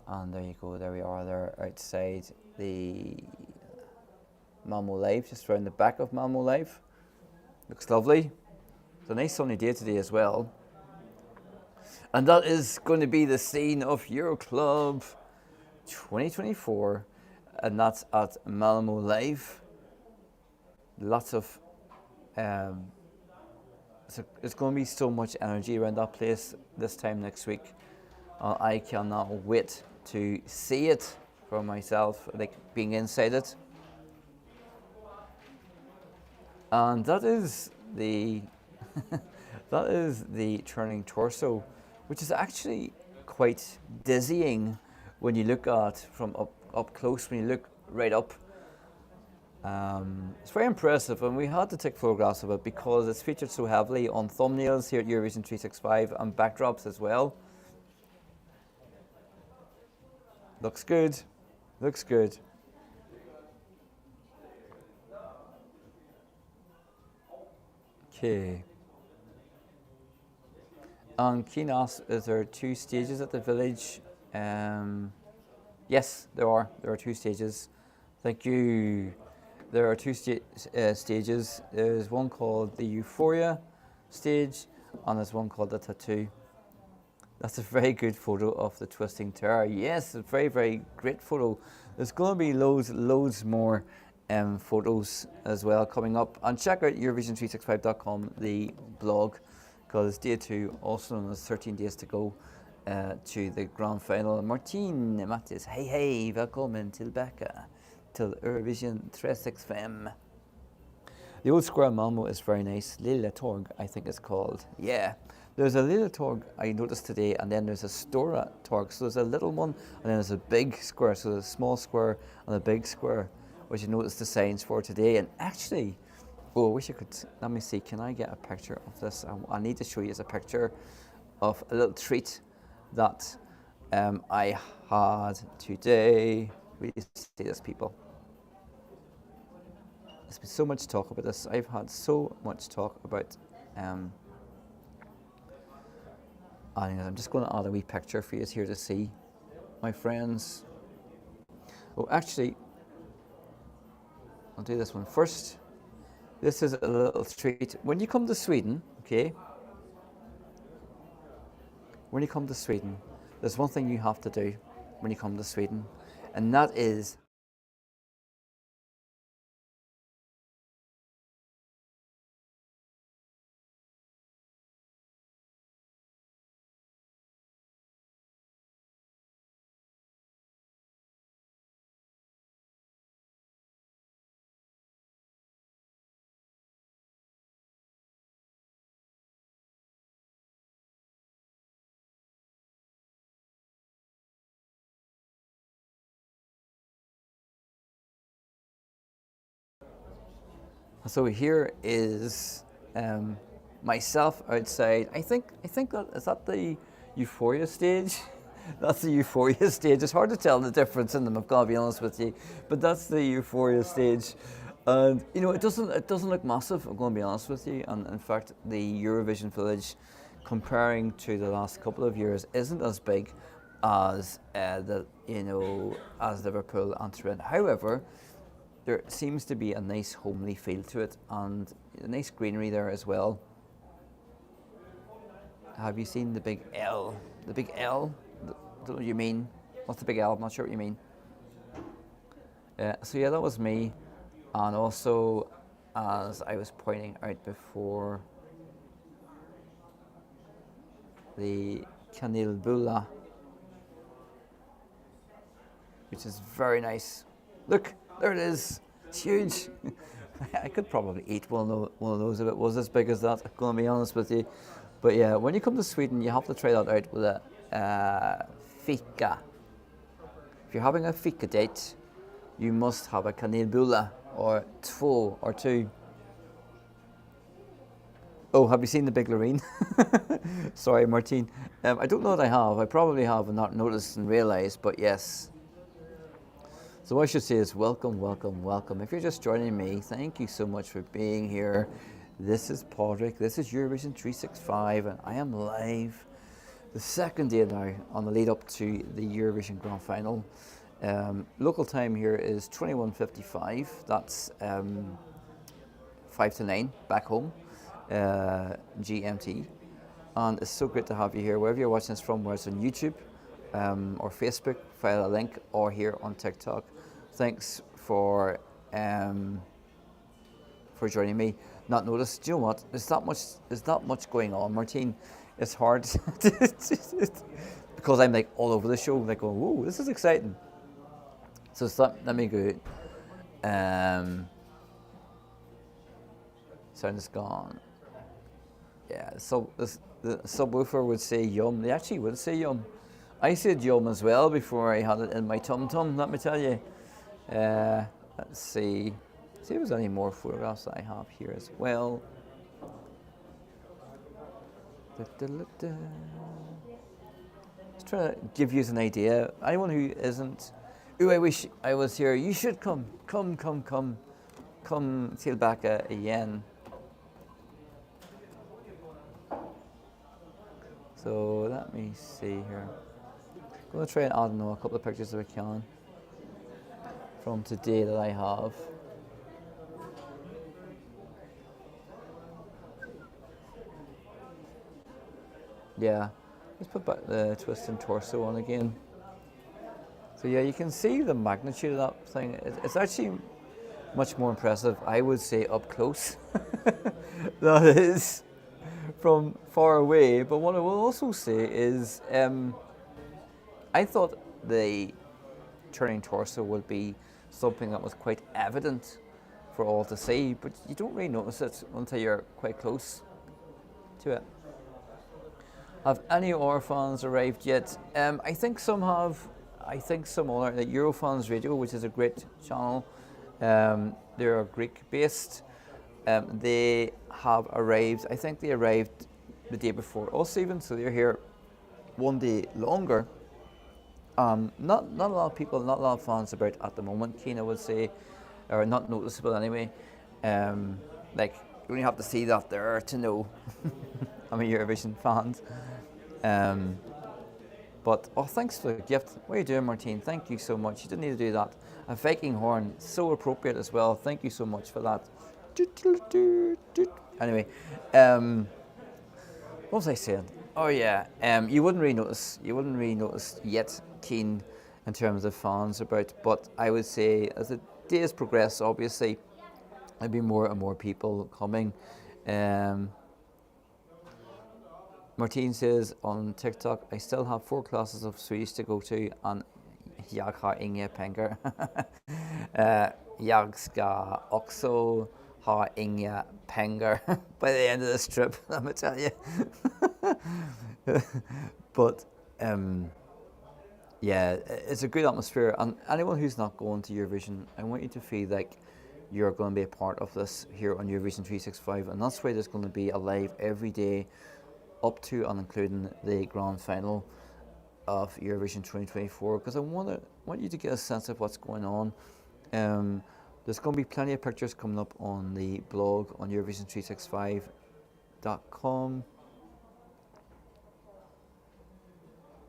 And there you go. There we are. There outside the Malmö Live, just around the back of Malmö Live. Looks lovely. It's a nice sunny day today as well. And that is going to be the scene of Euro Club 2024, and that's at Malmö Live. Lots of, it's going to be so much energy around that place this time next week. I cannot wait to see it for myself, like being inside it. And that is the that is the turning torso, which is actually quite dizzying when you look at from up close. When you look right up, it's very impressive, and we had to take photographs of it because it's featured so heavily on thumbnails here at Eurovision 365 and backdrops as well. Looks good. Looks good. Okay. On Keen asked, is there 2 stages at the village? Yes, there are. There are 2 stages. Thank you. There are 2 stages. There's one called the Euphoria stage, and there's one called the Tattoo. That's a very good photo of the Twisting Terror. Yes, a very, very great photo. There's going to be loads more photos as well coming up. And check out Eurovision365.com, the blog, because day 2, also known as 13 days to go to the grand final. Martin Mattis, hej, välkommen tillbaka till Eurovision 365. The old square in Malmö is very nice. Lilla Torg, I think it's called. Yeah. There's a Lilla Torg I noticed today, and then there's a Stora Torg. So there's a little one, and then there's a big square. So there's a small square and a big square, which I noticed the signs for today. And actually, oh, I wish I could, let me see, can I get a picture of this? I need to show you a picture of a little treat that I had today. Really see this, people. There's been so much talk about this. I've had so much talk about I'm just going to add a wee picture for you here to see, my friends. Oh, actually, I'll do this one first. This is a little treat. When you come to Sweden, okay? When you come to Sweden, there's one thing you have to do when you come to Sweden, and that is so here is myself outside. I think that is that the Euphoria stage. That's the Euphoria stage. It's hard to tell the difference in them, I've got to be honest with you. But that's the Euphoria stage. And you know, it doesn't look massive, I'm going to be honest with you. And in fact, the Eurovision village, comparing to the last couple of years, isn't as big as as Liverpool and Turin. However, there seems to be a nice homely feel to it, and a nice greenery there as well. Have you seen the big L? The big L? I don't know what you mean. What's the big L? I'm not sure what you mean. So yeah, that was me. And also, as I was pointing out before, the Kanelbulla, which is very nice. Look, there it is. It's huge. I could probably eat one of those if it was as big as that, I'm going to be honest with you. But yeah, when you come to Sweden, you have to try that out with a fika. If you're having a fika date, you must have a kanelbulla or två or 2. Oh, have you seen the big Loreen? Sorry, Martine. I don't know that I have. I probably have and not noticed and realised, but yes. So what I should say is welcome, welcome, welcome. If you're just joining me, thank you so much for being here. This is Padraig, this is Eurovision 365, and I am live the second day now on the lead up to the Eurovision Grand Final. Local time here is 21:55, that's 5 to 9 back home, GMT. And it's so great to have you here, wherever you're watching this from, whether it's on YouTube or Facebook, via a link, or here on TikTok. Thanks for joining me. Not noticed. Do you know what? There's not much going on, Martine. It's hard because I'm like all over the show, like going, whoa, this is exciting. So let me go. Sound is gone. Yeah. So the subwoofer would say yum. They actually would say yum. I said yum as well before I had it in my tum-tum, let me tell you. Let's see if there's any more photographs that I have here as well. Just trying to give you an idea. Anyone who isn't Ooh, I wish I was here. You should come. Come tillbaka igen. So let me see here. I'm going to try and add a couple of pictures if I can from today that I have. Yeah, let's put back the twist and torso on again. So yeah, you can see the magnitude of that thing. It's actually much more impressive, I would say, up close. That is from far away. But what I will also say is, I thought the turning torso would be something that was quite evident for all to see, but you don't really notice it until you're quite close to it. Have any other fans arrived yet? I think some have. I think some other, the Eurofans Radio, which is a great channel, they're Greek-based. They have arrived. I think they arrived the day before us even, so they're here one day longer. Not a lot of people, not a lot of fans about at the moment, Keen, I would say, or not noticeable anyway. Like, you only have to see that there to know I'm a Eurovision fan. But, oh, thanks for the gift. What are you doing, Martine? Thank you so much. You didn't need to do that. A Viking horn, so appropriate as well. Thank you so much for that. Anyway, what was I saying? Oh yeah, you wouldn't really notice yet, Keen, in terms of fans about, but I would say as the days progress, obviously, there'll be more and more people coming. Martine says on TikTok, I still have 4 classes of Swedish to go to, and jag har inga pengar. Jag ska också ha inga pengar by the end of this trip, let me tell you. But yeah, it's a good atmosphere, and anyone who's not going to Eurovision, I want you to feel like you're going to be a part of this here on Eurovision 365, and that's why there's going to be a live every day up to and including the grand final of Eurovision 2024, because I want you to get a sense of what's going on. There's going to be plenty of pictures coming up on the blog on Eurovision365.com.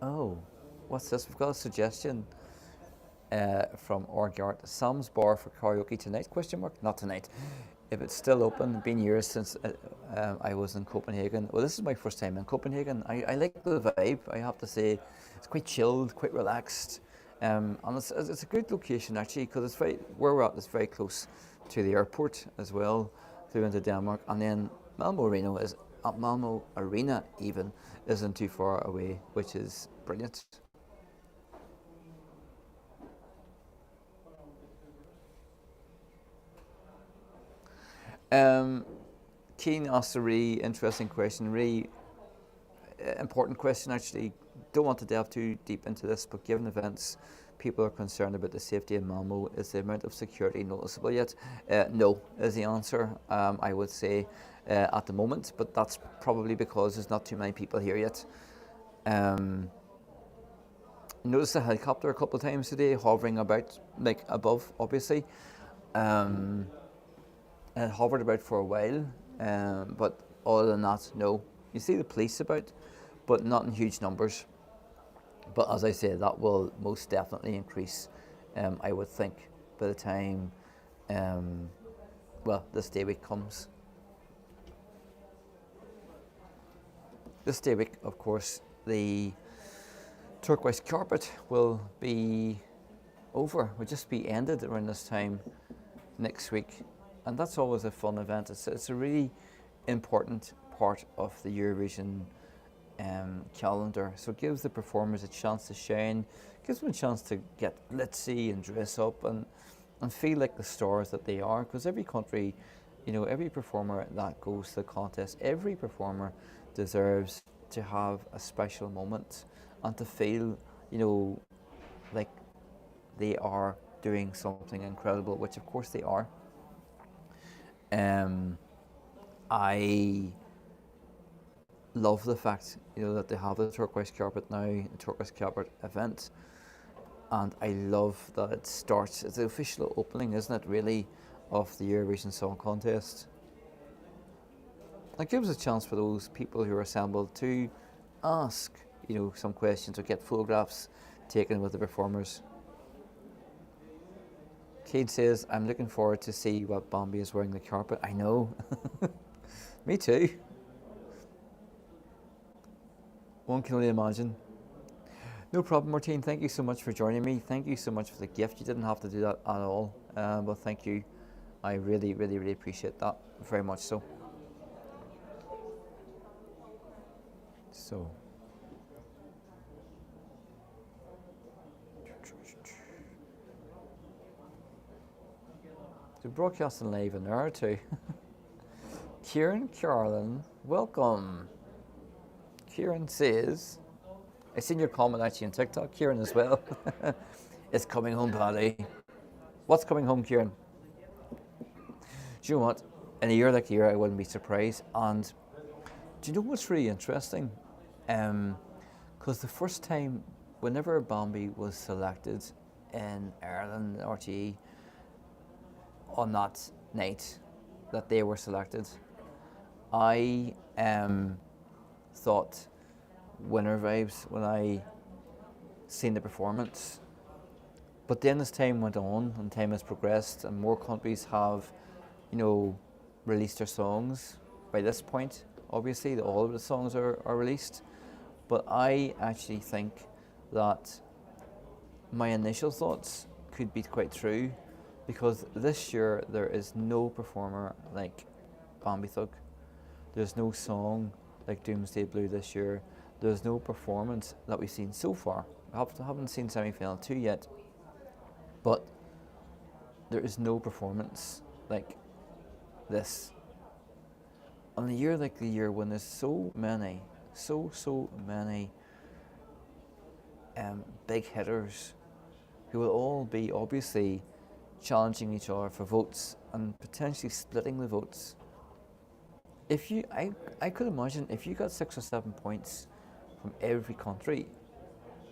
Oh, what's this? We've got a suggestion from Orgart. Sam's Bar for karaoke tonight? Question mark? Not tonight. If it's still open, been years since I was in Copenhagen. Well, this is my first time in Copenhagen. I like the vibe, I have to say. It's quite chilled, quite relaxed. And it's a good location actually, because it's where we're at is very close to the airport as well, through into Denmark. And then Malmö Arena even isn't too far away, which is brilliant. Keen asked a really interesting question, really important question actually. Don't want to delve too deep into this, but given events, people are concerned about the safety in Malmö. Is the amount of security noticeable yet? No, is the answer, I would say, at the moment, but that's probably because there's not too many people here yet. Noticed a helicopter a couple of times today, hovering about, like above, obviously. It hovered about for a while, but other than that, no. You see the police about, but not in huge numbers. But as I say, that will most definitely increase, I would think, by the time, well, this day week comes. This day week, of course, the turquoise carpet will be over, will just be ended around this time next week. And that's always a fun event. It's a really important part of the Eurovision calendar. So it gives the performers a chance to shine, gives them a chance to get glitzy and dress up and feel like the stars that they are. Because every country, you know, every performer that goes to the contest, every performer deserves to have a special moment and to feel, you know, like they are doing something incredible, which of course they are. I love the fact, you know, that they have the turquoise carpet now, the turquoise carpet event. and I love that it starts. It's the official opening, isn't it, really, of the Eurovision Song Contest. It gives a chance for those people who are assembled to ask, some questions or get photographs taken with the performers. Kate says, I'm looking forward to see what Bambi is wearing the carpet. I know. Me too. One can only imagine. No problem, Martine. Thank you so much for joining me. Thank you so much for the gift. You didn't have to do that at all. But thank you. I really, really, really appreciate that. Very much so. So. We're broadcasting live in there too. Kieran Carlin, welcome. Kieran says, I seen your comment actually on TikTok, Kieran, as well. It's coming home, Paddy. What's coming home, Kieran? Do you know what? In a year like the year, I wouldn't be surprised. And do you know what's really interesting? Because the first time, whenever Bambi was selected in Ireland, RTE, on that night that they were selected, I thought winner vibes when I seen the performance. But then as time went on and time has progressed and more countries have, released their songs, by this point, obviously, all of the songs are released. But I actually think that my initial thoughts could be quite true, because this year there is no performer like Bambi Thug. There's no song like Doomsday Blue this year. There's no performance that we've seen so far. I haven't seen semi-final 2 yet, but there is no performance like this. On a year like the year when there's so many big hitters who will all be obviously challenging each other for votes and potentially splitting the votes. I could imagine if you got 6 or 7 points from every country,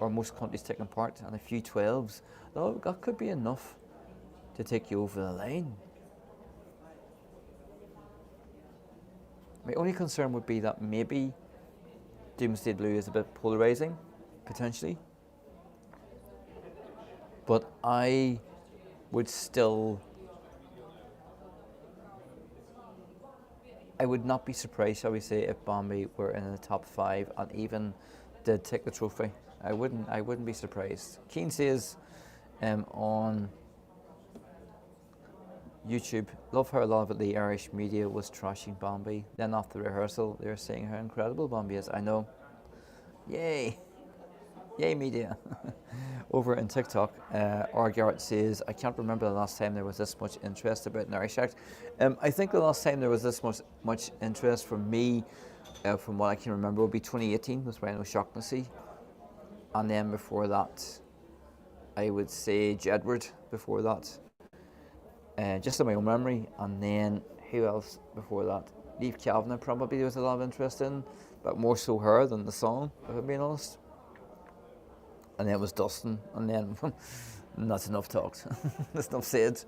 or most countries taking part, and a few 12s, that could be enough to take you over the line. My only concern would be that maybe Doomsday Blue is a bit polarising, potentially. But I would not be surprised, shall we say, if Bambi were in the top 5 and even did take the trophy. I wouldn't be surprised. Keane says on YouTube, love how a lot of the Irish media was trashing Bambi. Then after rehearsal, they were saying how incredible Bambi is. I know. Yay. Yay, media. Over in TikTok, Garrett says, I can't remember the last time there was this much interest about an Irish act. I think the last time there was this much interest from me, from what I can remember, would be 2018 with Ryan O'Shaughnessy. And then before that, I would say Jedward before that. Just in my own memory. And then who else before that? Niamh Kavanagh probably there was a lot of interest in, but more so her than the song, if I'm being honest. And then it was Dustin, and then that's enough talked. That's enough said.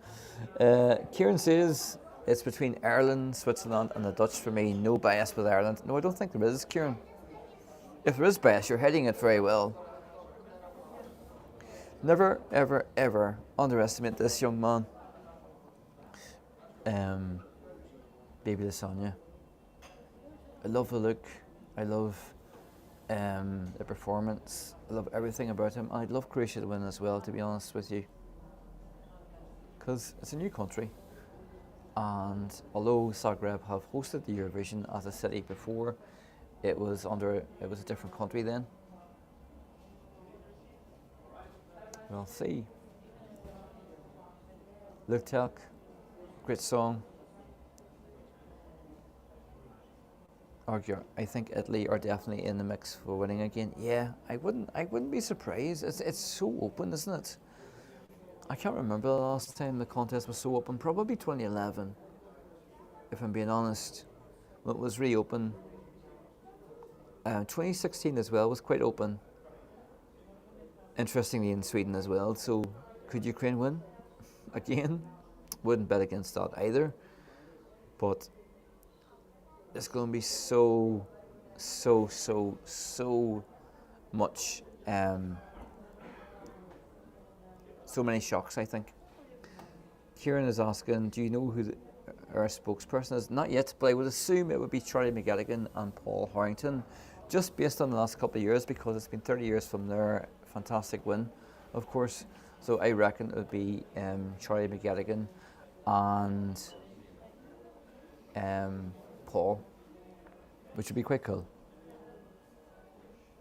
Kieran says it's between Ireland, Switzerland, and the Dutch for me. No bias with Ireland. No, I don't think there is, Kieran. If there is bias, you're heading it very well. Never, ever, ever underestimate this young man. Baby Lasagna. I love the look. I love the performance. I love everything about him. I'd love Croatia to win as well, to be honest with you, because it's a new country, and although Zagreb have hosted the Eurovision as a city before, it was a different country then. We'll see. Luktelk, great song. I think Italy are definitely in the mix for winning again. Yeah, I wouldn't be surprised. It's so open, isn't it? I can't remember the last time the contest was so open. Probably 2011, if I'm being honest. When it was reopened. 2016 as well was quite open. interestingly in Sweden as well. So could Ukraine win again? Wouldn't bet against that either. But it's going to be so much, so many shocks, I think. Kieran is asking, do you know who our spokesperson is? Not yet, but I would assume it would be Charlie McGettigan and Paul Harrington, just based on the last couple of years, because it's been 30 years from their fantastic win, of course. So I reckon it would be Charlie McGettigan and Paul, which would be quite cool.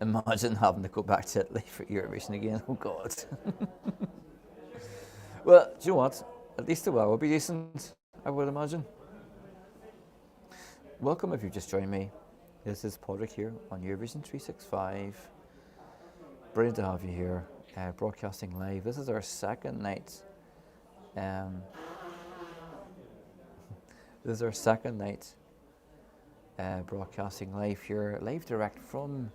Imagine having to go back to Italy for Eurovision again. Oh God. Well, do you know what? At least the weather will be decent, I would imagine. Welcome if you've just joined me. This is Padraig here on Eurovision 365. Brilliant to have you here, broadcasting live. This is our second night. This is our second night broadcasting live here, live direct from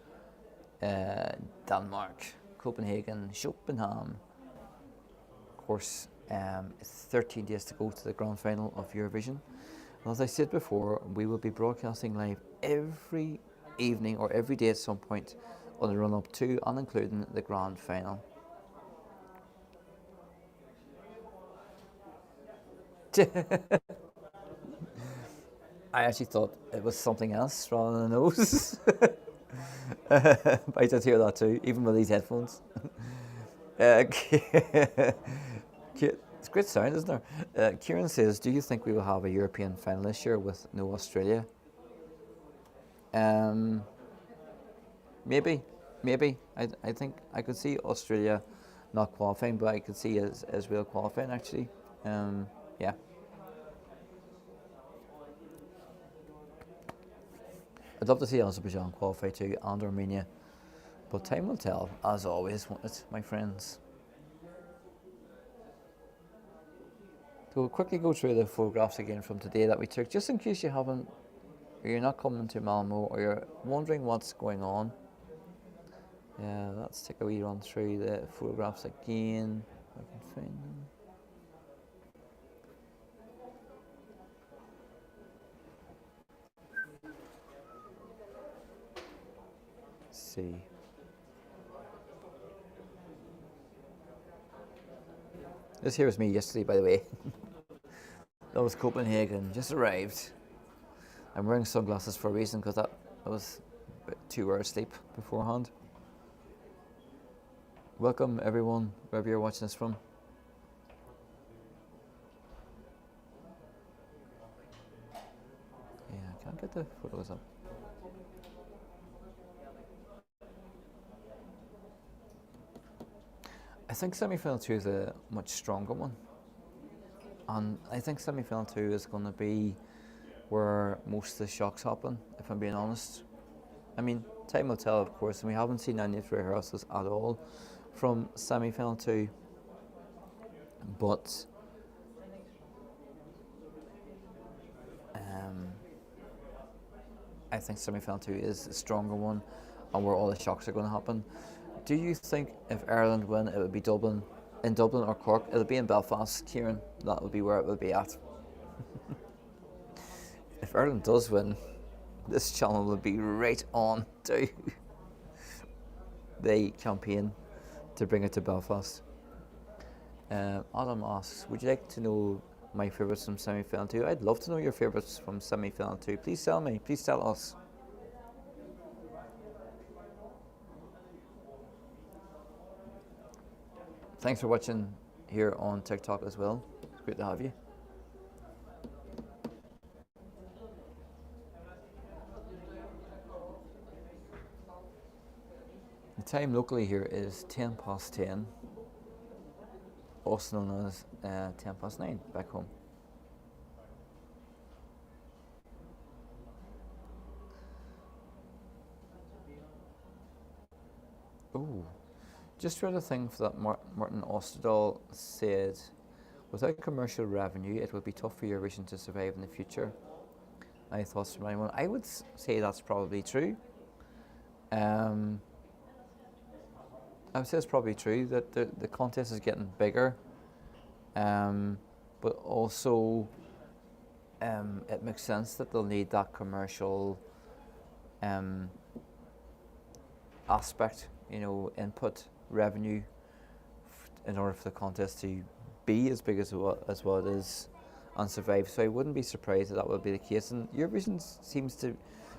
Denmark, Copenhagen, Schopenham. Of course, it's 13 days to go to the grand final of Eurovision. And as I said before, we will be broadcasting live every evening or every day at some point on the run up to and including the grand final. I actually thought it was something else rather than a nose. But I did hear that too, even with these headphones. It's great sound, isn't there? Kieran says, do you think we will have a European final this year with no Australia? Maybe. I think I could see Australia not qualifying, but I could see Israel qualifying actually. Yeah. I'd love to see Azerbaijan qualify too, and Armenia. But time will tell, as always, won't it, my friends? So we'll quickly go through the photographs again from today that we took, just in case you haven't, or you're not coming to Malmö, or you're wondering what's going on. Yeah, let's take a wee run through the photographs again, if I can find them. See. This here was me yesterday, by the way. That was Copenhagen, just arrived. I'm wearing sunglasses for a reason, because that was about 2 hours sleep beforehand. Welcome everyone, wherever you're watching this from. Yeah, I can't get the photos up. I think semi-final 2 is a much stronger one, and I think semi-final 2 is going to be where most of the shocks happen, if I'm being honest. I mean, time will tell, of course, and we haven't seen any of the rehearsals at all from semi-final 2, but I think semi-final 2 is a stronger one, and where all the shocks are going to happen. Do you think if Ireland win, it would be Dublin or Cork? It'll be in Belfast, Kieran. That would be where it would be at. If Ireland does win, this channel will be right on to the campaign to bring it to Belfast. Adam asks, would you like to know my favourites from semi-final 2? I'd love to know your favourites from semi-final 2. Please tell me. Please tell us. Thanks for watching here on TikTok as well. It's great to have you. The time locally here is 10:10, also known as 9:10 back home. Ooh. Just read a thing that Martin Osterdahl said, without commercial revenue, it would be tough for Eurovision to survive in the future. Any thoughts from anyone? I would say that's probably true. I would say it's probably true that the contest is getting bigger, but also it makes sense that they'll need that commercial aspect, input revenue in order for the contest to be as big as what it is and survive. So I wouldn't be surprised that would be the case. And Eurovision seems to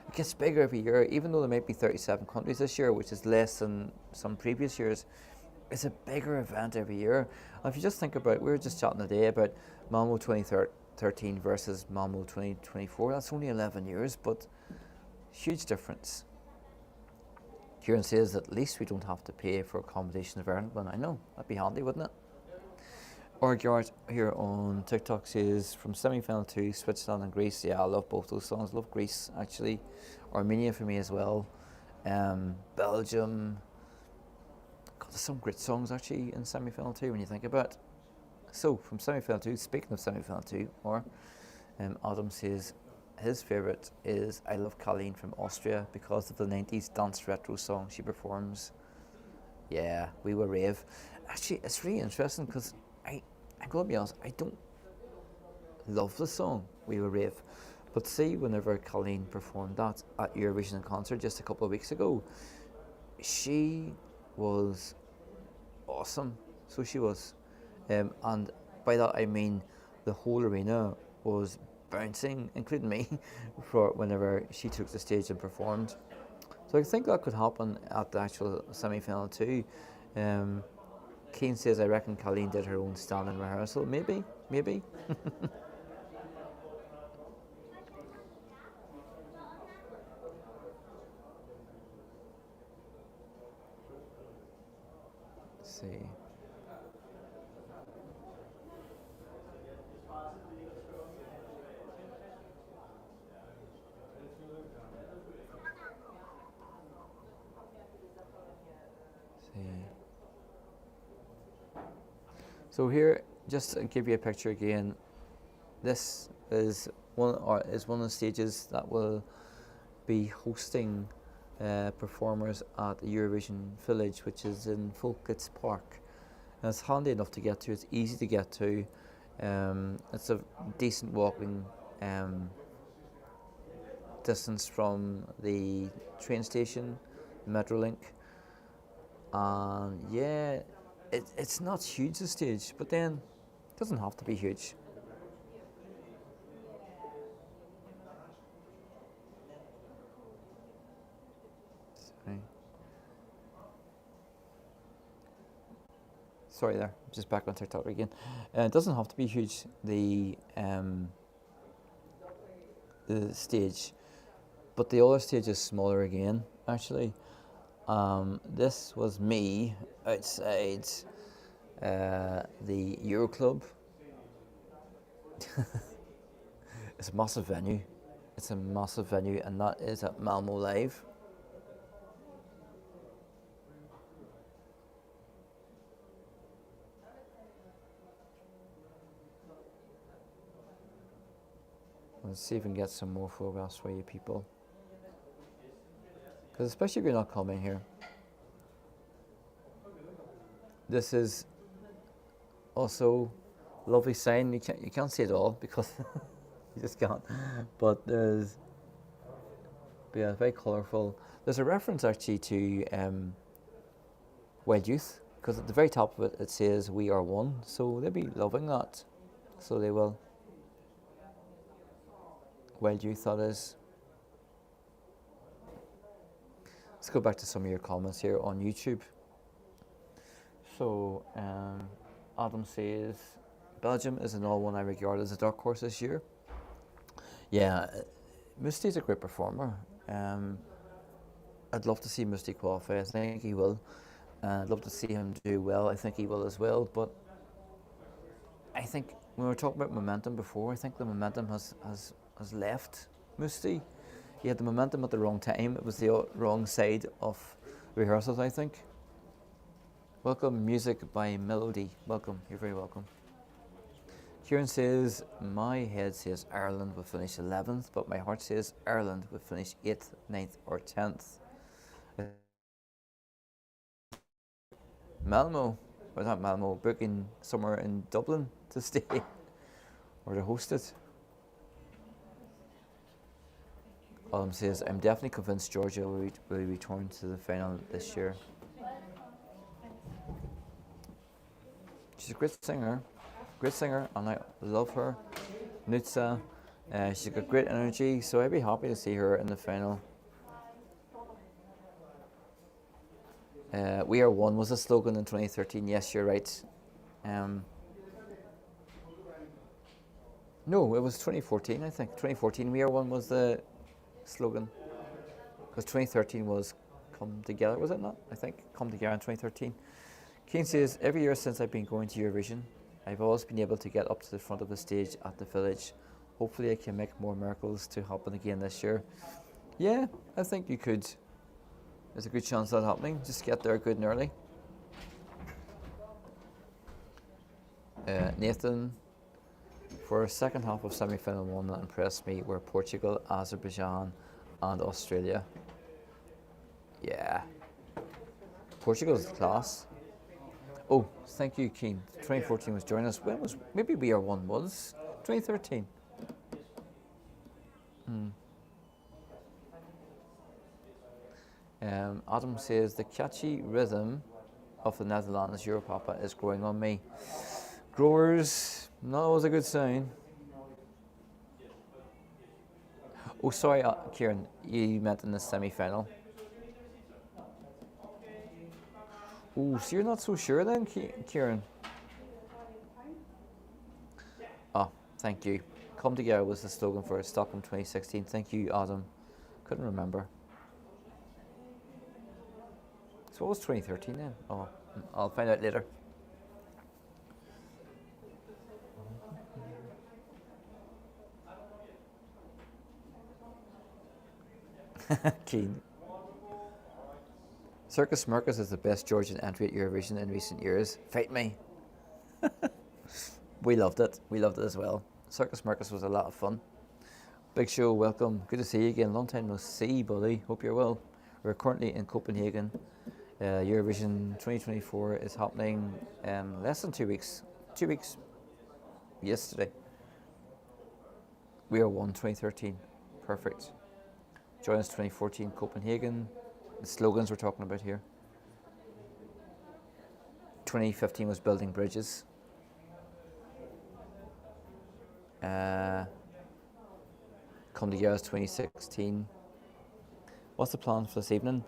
it gets bigger every year, even though there might be 37 countries this year, which is less than some previous years. It's a bigger event every year. And if you just think about, we were just chatting today about Malmö 2013 versus Malmö 2024. That's only 11 years, but huge difference. Kieran says at least we don't have to pay for accommodation of Ireland. I know, that'd be handy, wouldn't it? Or Garrett here on TikTok says, from semi-final 2, Switzerland and Greece. Yeah, I love both those songs. I love Greece, actually. Armenia for me as well. Belgium. God, there's some great songs, actually, in semi-final 2 when you think about it. So, from semi-final 2, speaking of semi-final 2, Adam says his favourite is I Love Colleen from Austria because of the 90s dance retro song she performs. Yeah, we will rave. Actually, it's really interesting because I'm going to be honest, I don't love the song We Will Rave, but see, whenever Colleen performed that at Eurovision concert just a couple of weeks ago, she was awesome. So she was, and by that I mean the whole arena was bouncing, including me, for whenever she took the stage and performed. So I think that could happen at the actual semi-final too. Keane says, I reckon Colleen did her own stand-in rehearsal. Maybe. Let's see. So here, just to give you a picture again, this is one of the stages that will be hosting performers at the Eurovision Village, which is in Folkets Park. And it's handy enough to get to. It's easy to get to. It's a decent walking distance from the train station, the Metrolink, and yeah. It's not huge, the stage, but then it doesn't have to be huge. Sorry there, just back on TikTok again. It doesn't have to be huge, the stage, but the other stage is smaller again, actually. This was me outside the Euro Club. It's a massive venue. It's a massive venue, and that is at Malmö Live. Let's see if we can get some more photographs for you people. Because especially if you're not coming here. This is also a lovely sign. You can't see it all because you just can't. But there's very colourful. There's a reference actually to Wild Youth, because at the very top of it it says "We are one." So they'll be loving that. So they will. Wild Youth, that is. Let's go back to some of your comments here on YouTube. So, Adam says, Belgium is another one I regard as a dark horse this year. Yeah, Musti's a great performer. I'd love to see Musti qualify. I think he will. I'd love to see him do well. I think he will as well. But I think when we were talking about momentum before, I think the momentum has left Musti. He had the momentum at the wrong time. It was the wrong side of rehearsals, I think. Welcome, Music by Melody. Welcome, you're very welcome. Kieran says, my head says Ireland will finish 11th, but my heart says Ireland will finish 8th, 9th or 10th. Malmö, or not Malmö, booking somewhere in Dublin to stay or to host it. Autumn says, I'm definitely convinced Georgia will return to the final this year. She's a great singer, and I love her. Nutsa, she's got great energy, so I'd be happy to see her in the final. We Are One was a slogan in 2013. Yes, you're right. No, it was 2014, I think. 2014, We Are One was the slogan. Because 2013 was Come Together, was it not? I think Come Together in 2013. Keane says, every year since I've been going to Eurovision, I've always been able to get up to the front of the stage at the village. Hopefully I can make more miracles to happen again this year. Yeah, I think you could. There's a good chance of that happening. Just get there good and early. Nathan, for a second half of semi-final one that impressed me were Portugal, Azerbaijan and Australia. Yeah. Portugal's class. Oh, thank you, Keane. 2014 was joining us. When was, maybe We Are One was 2013. Adam says, the catchy rhythm of the Netherlands Europapa is growing on me. Growers, not always a good sign. Oh, sorry, Kieran, you meant in the semi-final. Oh, so you're not so sure then, Kieran? Oh, thank you. Come Together was the slogan for Stockholm 2016. Thank you, Adam. Couldn't remember. So what was 2013 then? Oh, I'll find out later. Keen. Circus Smirkus is the best Georgian entry at Eurovision in recent years. Fight me. We loved it. We loved it as well. Circus Smirkus was a lot of fun. Big Show, welcome. Good to see you again. Long time no see, buddy. Hope you're well. We're currently in Copenhagen. Eurovision 2024 is happening less than 2 weeks. 2 weeks yesterday. We Are One 2013. Perfect. Join us 2014 Copenhagen. The slogans we're talking about here. 2015 was Building Bridges. Come Together 2016. What's the plan for this evening?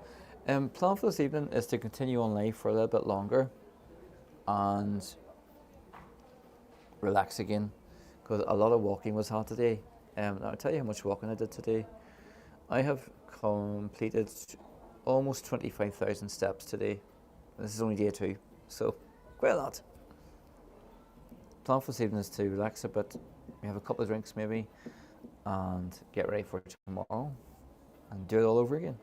Plan for this evening is to continue on live for a little bit longer and relax again, because a lot of walking was hard today. I'll tell you how much walking I did today. I have completed almost 25,000 steps today. This is only day 2, so quite a lot. Plan for this evening is to relax a bit. We have a couple of drinks maybe, and get ready for tomorrow, and do it all over again,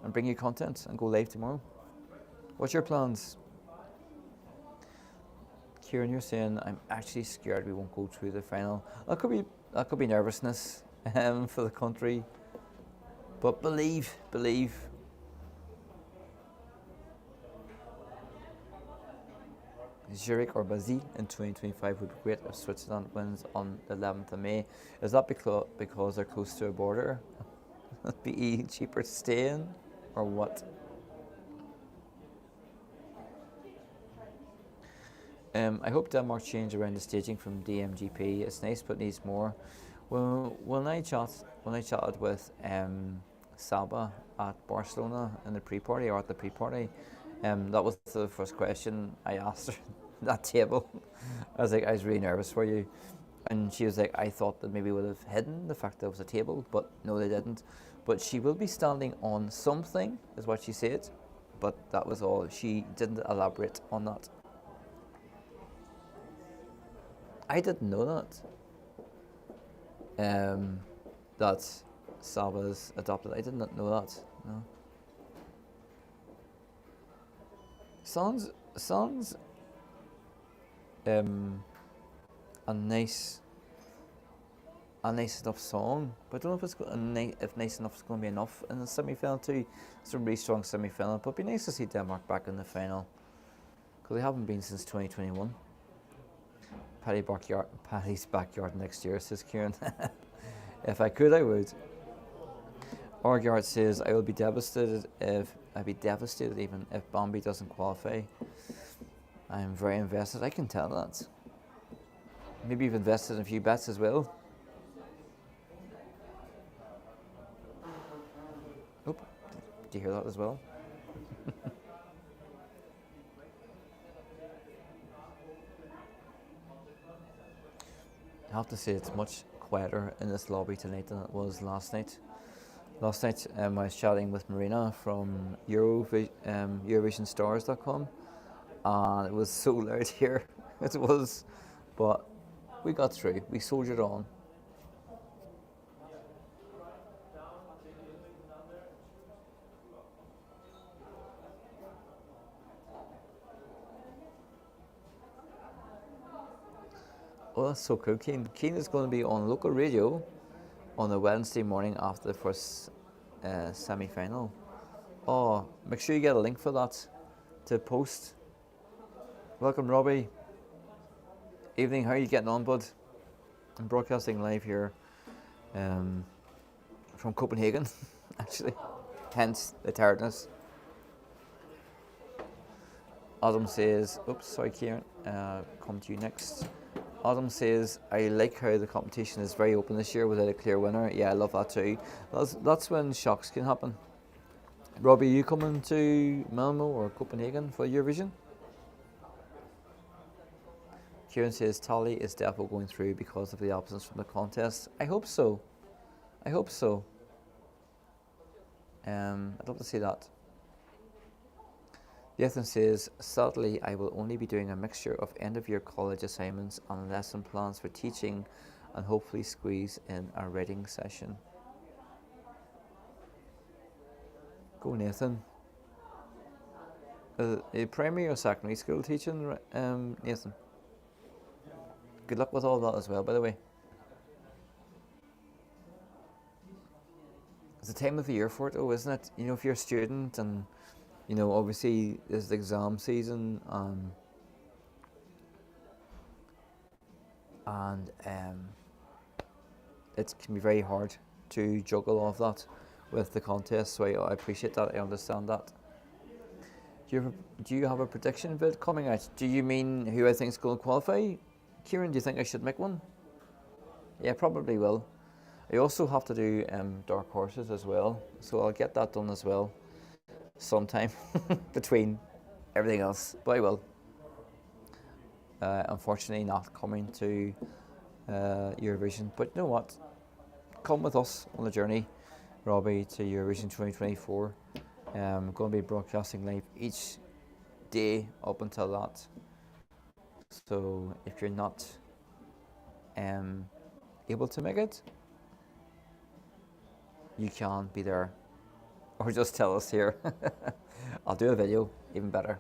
and bring you content and go live tomorrow. What's your plans? Kieran, you're saying I'm actually scared we won't go through the final. That could be nervousness for the country, but believe. Zurich or Basel in 2025 would be great if Switzerland wins on the 11th of May. Is that because they're close to a border? Be cheaper to stay in, or what? I hope Denmark change around the staging from DMGP. It's nice, but needs more. Well, when I chatted with Saba at Barcelona in the pre-party, or at the pre-party, that was the first question I asked her. That table, I was like, I was really nervous for you, and she was like, I thought that maybe would have hidden the fact that it was a table, but no, they didn't. But she will be standing on something, is what she said, but that was all. She didn't elaborate on that. I didn't know that. That Saba's adopted. I did not know that. No. Sounds a nice enough song, but I don't know if nice enough is going to be enough in the semi-final too. It's a really strong semi-final, but it'd be nice to see Denmark back in the final. because they haven't been since 2021. Paddy's backyard next year, says Kieran. If I could, I would. Orgard says, I will be devastated even if Bombi doesn't qualify. I am very invested. I can tell that. Maybe you've invested in a few bets as well. Oh, did you hear that as well? I have to say it's much quieter in this lobby tonight than it was last night. Last night I was chatting with Marina from EurovisionStars.com, and it was so loud here. It was, but we got through. We soldiered on. Oh, that's so cool. Keane is going to be on local radio on the Wednesday morning after the first semi-final. Oh, make sure you get a link for that to post. Welcome, Robbie. Evening, how are you getting on, bud? I'm broadcasting live here from Copenhagen, actually, hence the tiredness. Adam says, oops, sorry, Kieran, come to you next. Adam says, I like how the competition is very open this year without a clear winner. Yeah, I love that too. That's when shocks can happen. Robbie, are you coming to Malmö or Copenhagen for Eurovision? Kieran says, Tally is definitely going through because of the absence from the contest. I hope so. I hope so. I'd love to see that. Ethan says, sadly, I will only be doing a mixture of end-of-year college assignments and lesson plans for teaching and hopefully squeeze in a writing session. Go, Nathan. A primary or secondary school teaching, Nathan? Good luck with all that as well, by the way. It's the time of the year for it, though, isn't it? You know, if you're a student and you know, obviously there's the exam season, and it can be very hard to juggle all of that with the contest. So I appreciate that. I understand that. Do you have a prediction vid coming out? Do you mean who I think is going to qualify? Kieran, do you think I should make one? Yeah, probably will. I also have to do dark horses as well, so I'll get that done as well. Sometime between everything else, but I will. Unfortunately not coming to Eurovision, but you know what, come with us on the journey, Robbie, to Eurovision 2024. I'm going to be broadcasting live each day up until that, so if you're not able to make it, you can be there. Or just tell us here. I'll do a video, even better.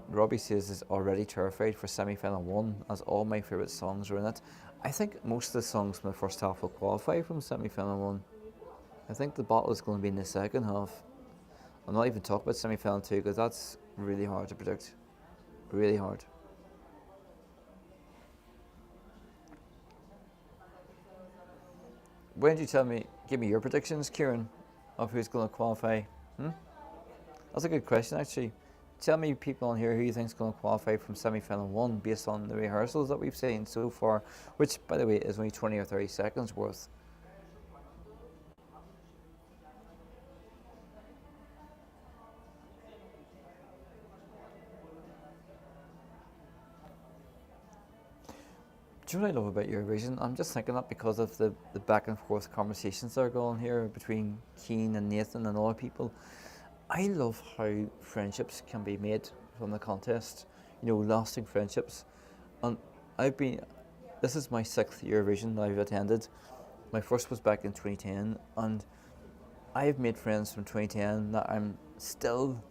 Robbie says is already terrified for semi-final 1 as all my favourite songs are in it. I think most of the songs from the first half will qualify from semi-final 1. I think the battle is going to be in the second half. I'm not even talking about semi-final 2 because that's really hard to predict. Really hard. When did you give me your predictions, Kieran, of who's going to qualify? That's a good question, actually. Tell me, people on here, who you think is going to qualify from semi-final 1 based on the rehearsals that we've seen so far, which, by the way, is only 20 or 30 seconds worth. Do you know what I love about Eurovision? I'm just thinking that because of the back and forth conversations that are going here between Keane and Nathan and other people. I love how friendships can be made from the contest, you know, lasting friendships. And this is my 6th Eurovision that I've attended. My first was back in 2010, and I've made friends from 2010 that I'm still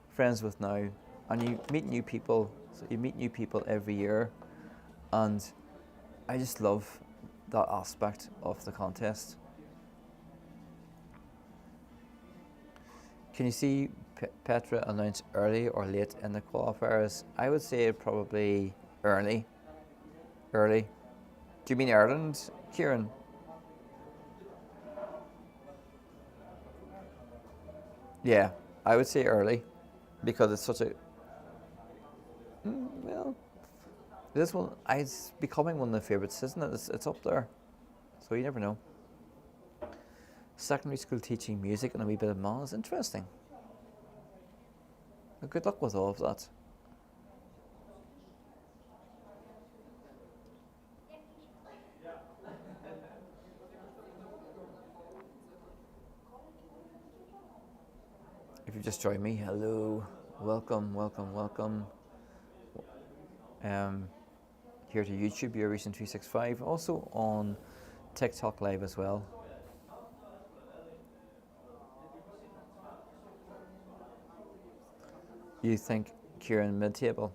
friends with now. And you meet new people, so you meet new people every year, and I just love that aspect of the contest. Can you see Petra announced early or late in the qualifiers? I would say probably early. Early. Do you mean Ireland, Kieran? Yeah, I would say early, because it's such a well. This one, it's becoming one of the favourites, isn't it? It's up there, so you never know. Secondary school teaching music and a wee bit of maths is interesting. Well, good luck with all of that. If you just joined me, hello, welcome, welcome, welcome. Here to YouTube, Eurovision 365, also on TikTok Live as well. You think Kieran mid-table?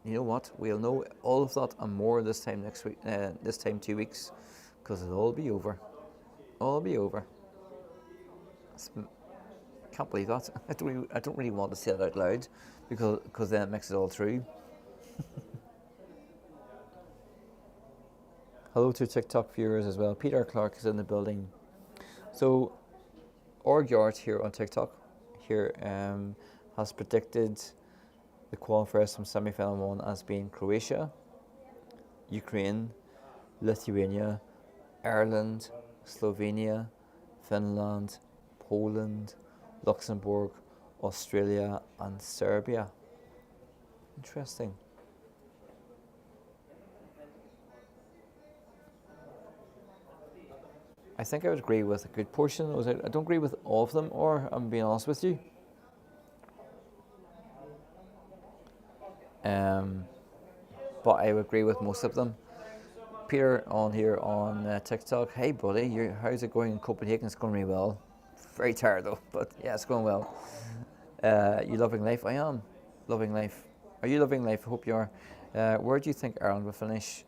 You know what? We'll know all of that and more this time next week. This time 2 weeks, because it'll all be over. All be over. Can't believe that. I don't really want to say it out loud, because then it makes it all true. Hello to TikTok viewers as well. Peter Clark is in the building. So, Orgyart here on TikTok here has predicted the qualifiers from semi-final 1 as being Croatia, Ukraine, Lithuania, Ireland, Slovenia, Finland, Poland, Luxembourg, Australia and Serbia. Interesting. I think I would agree with a good portion. I don't agree with all of them, or I'm being honest with you. But I would agree with most of them. Peter on here on TikTok. Hey buddy, how's it going in Copenhagen? It's going really well. Very tired though, but yeah, it's going well. You loving life? I am loving life. Are you loving life? I hope you are. Where do you think Ireland will finish?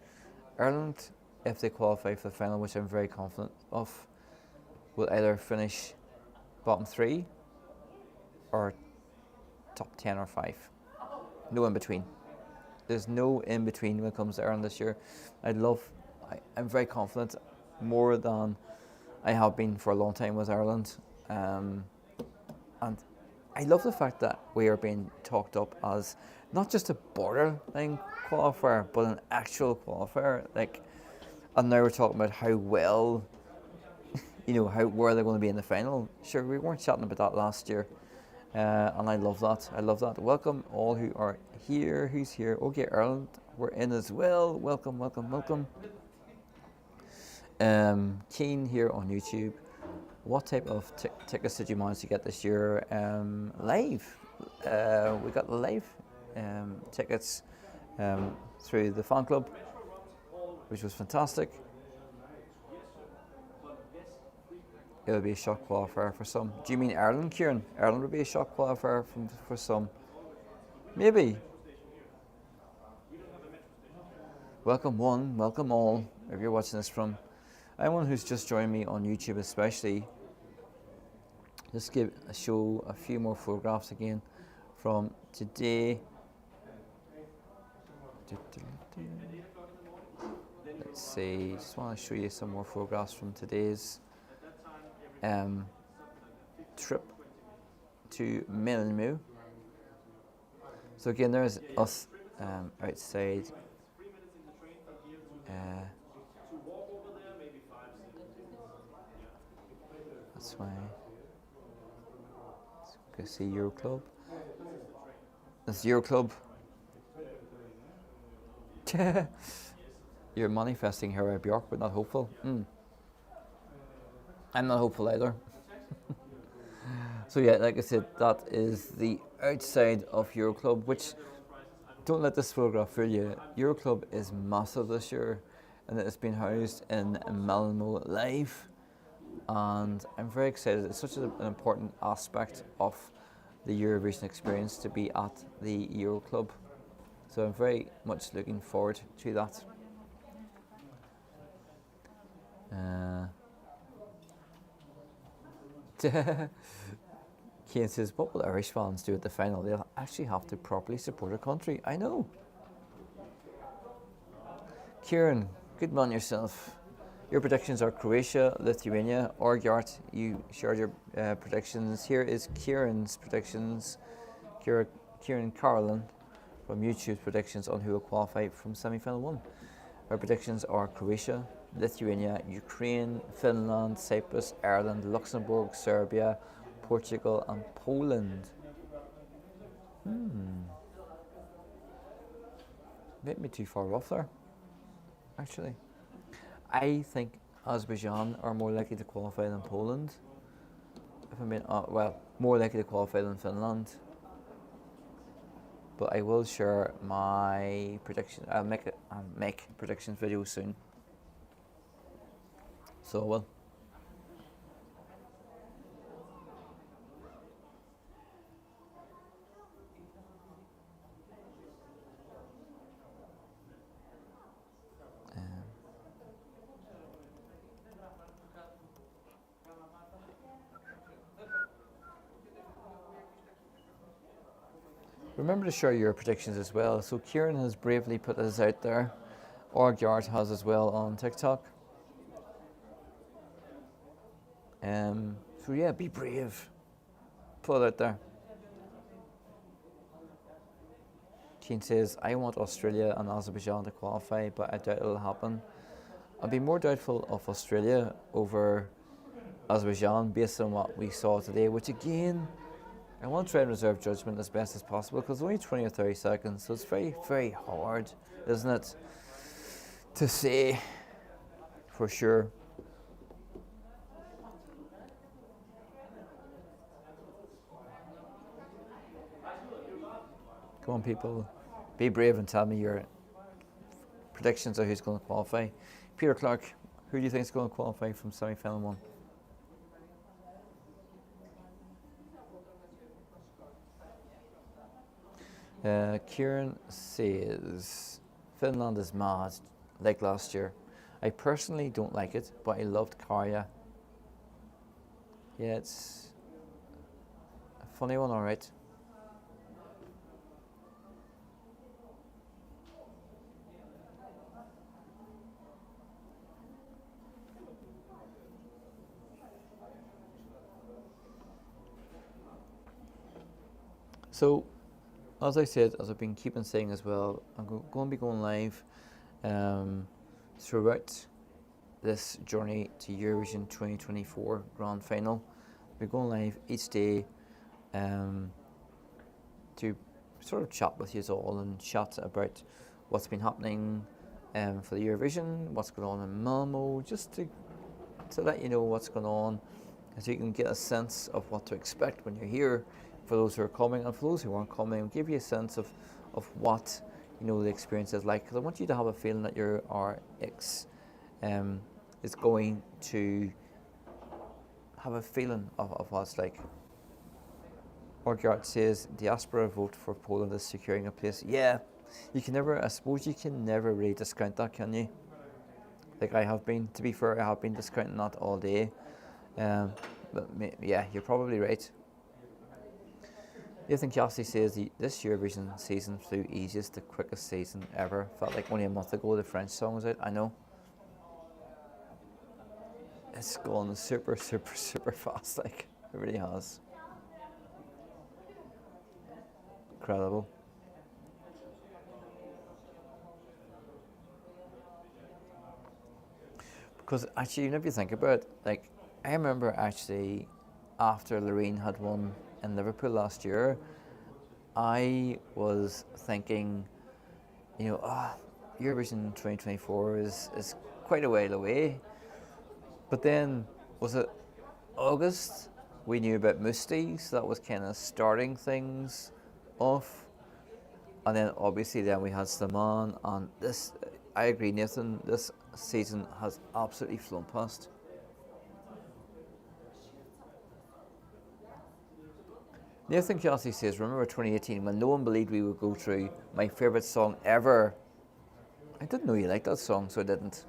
Ireland, if they qualify for the final, which I'm very confident of, will either finish bottom 3 or top 10 or 5. No in between. There's no in between when it comes to Ireland this year. I'm very confident, more than I have been for a long time with Ireland. And I love the fact that we are being talked up as not just a borderline qualifier, but an actual qualifier. And now we're talking about how well, where they're going to be in the final. Sure, we weren't chatting about that last year. And I love that. I love that. Welcome all who are here. Who's here? Okay, Ireland, we're in as well. Welcome, welcome, welcome. Keen here on YouTube. What type of tickets did you manage to get this year? Live. We got live tickets through the fan club, which was fantastic. It would be a shock qualifier for some. Do you mean Ireland, Kieran? Ireland would be a shock qualifier for some. Maybe. Welcome one, welcome all, if you're watching this from. Anyone who's just joined me on YouTube especially, just show a few more photographs again from today. Let's see, just want to show you some more photographs from today's trip to Malmö. So again, there's us outside. That's why. Let's go see Euroclub. That's Euroclub. You're manifesting her Bjork, but not hopeful. I'm not hopeful either. So yeah, like I said, that is the outside of Euroclub, which, don't let this photograph fool you. Euroclub is massive this year, and it's been housed in Malmö Live, and I'm very excited. It's such an important aspect of the Eurovision experience to be at the Euroclub, so I'm very much looking forward to that. Kane says, what will Irish fans do at the final? They'll actually have to properly support their country. I know. Kieran, good man yourself. Your predictions are Croatia, Lithuania, or Gjart. You shared your predictions. Here is Kieran's predictions. Kieran Carlin from YouTube's predictions on who will qualify from semi-final 1. Our predictions are Croatia, Lithuania, Ukraine, Finland, Cyprus, Ireland, Luxembourg, Serbia, Portugal and Poland. Maybe too far off there, actually. I think Azerbaijan are more likely to qualify than Poland. If I mean, well, more likely to qualify than Finland. But I will share my prediction. I'll make predictions video soon. So I will. Remember to share your predictions as well. So Kieran has bravely put this out there. Orgyart has as well on TikTok. So yeah, be brave. Put it out there. Keen says, I want Australia and Azerbaijan to qualify, but I doubt it'll happen. I'd be more doubtful of Australia over Azerbaijan based on what we saw today, which again, I want to try and reserve judgment as best as possible because it's only 20 or 30 seconds, so it's very, very hard, isn't it, to say for sure. Come on, people, be brave and tell me your predictions of who's going to qualify. Peter Clark, who do you think is going to qualify from semi-final 1? Kieran says, Finland is mad, like last year. I personally don't like it, but I loved Karja. Yeah, it's a funny one, alright. So, as I said, as I've been keeping saying as well, I'm going to be going live throughout this journey to Eurovision 2024 Grand Final. We're going live each day to sort of chat with you all and chat about what's been happening for the Eurovision, what's going on in Malmö, just to let you know what's going on, so you can get a sense of what to expect when you're here. For those who are coming and for those who aren't coming, give you a sense of what the experience is like. Because I want you to have a feeling that your RX is going to have a feeling of what it's like. Orgard says diaspora vote for Poland is securing a place. Yeah, you can never. I suppose you can never really discount that, can you? Like I have been. To be fair, I have been discounting that all day. But yeah, you're probably right. Ethan Cassie says this Eurovision season flew easiest, the quickest season ever. Felt like only a month ago the French song was out. I know. It's gone super, super, super fast. Like it really has. Incredible. Because actually, whenever you think about it, like I remember actually after Loreen had won in Liverpool last year, I was thinking, Eurovision 2024 is quite a while away. But then, was it August? We knew about Musti, so that was kind of starting things off. And then obviously then we had Slaman, and this, I agree Nathan, this season has absolutely flown past. Nathan Kelsey says, remember 2018 when no one believed we would go through my favourite song ever. I didn't know you liked that song, so I didn't.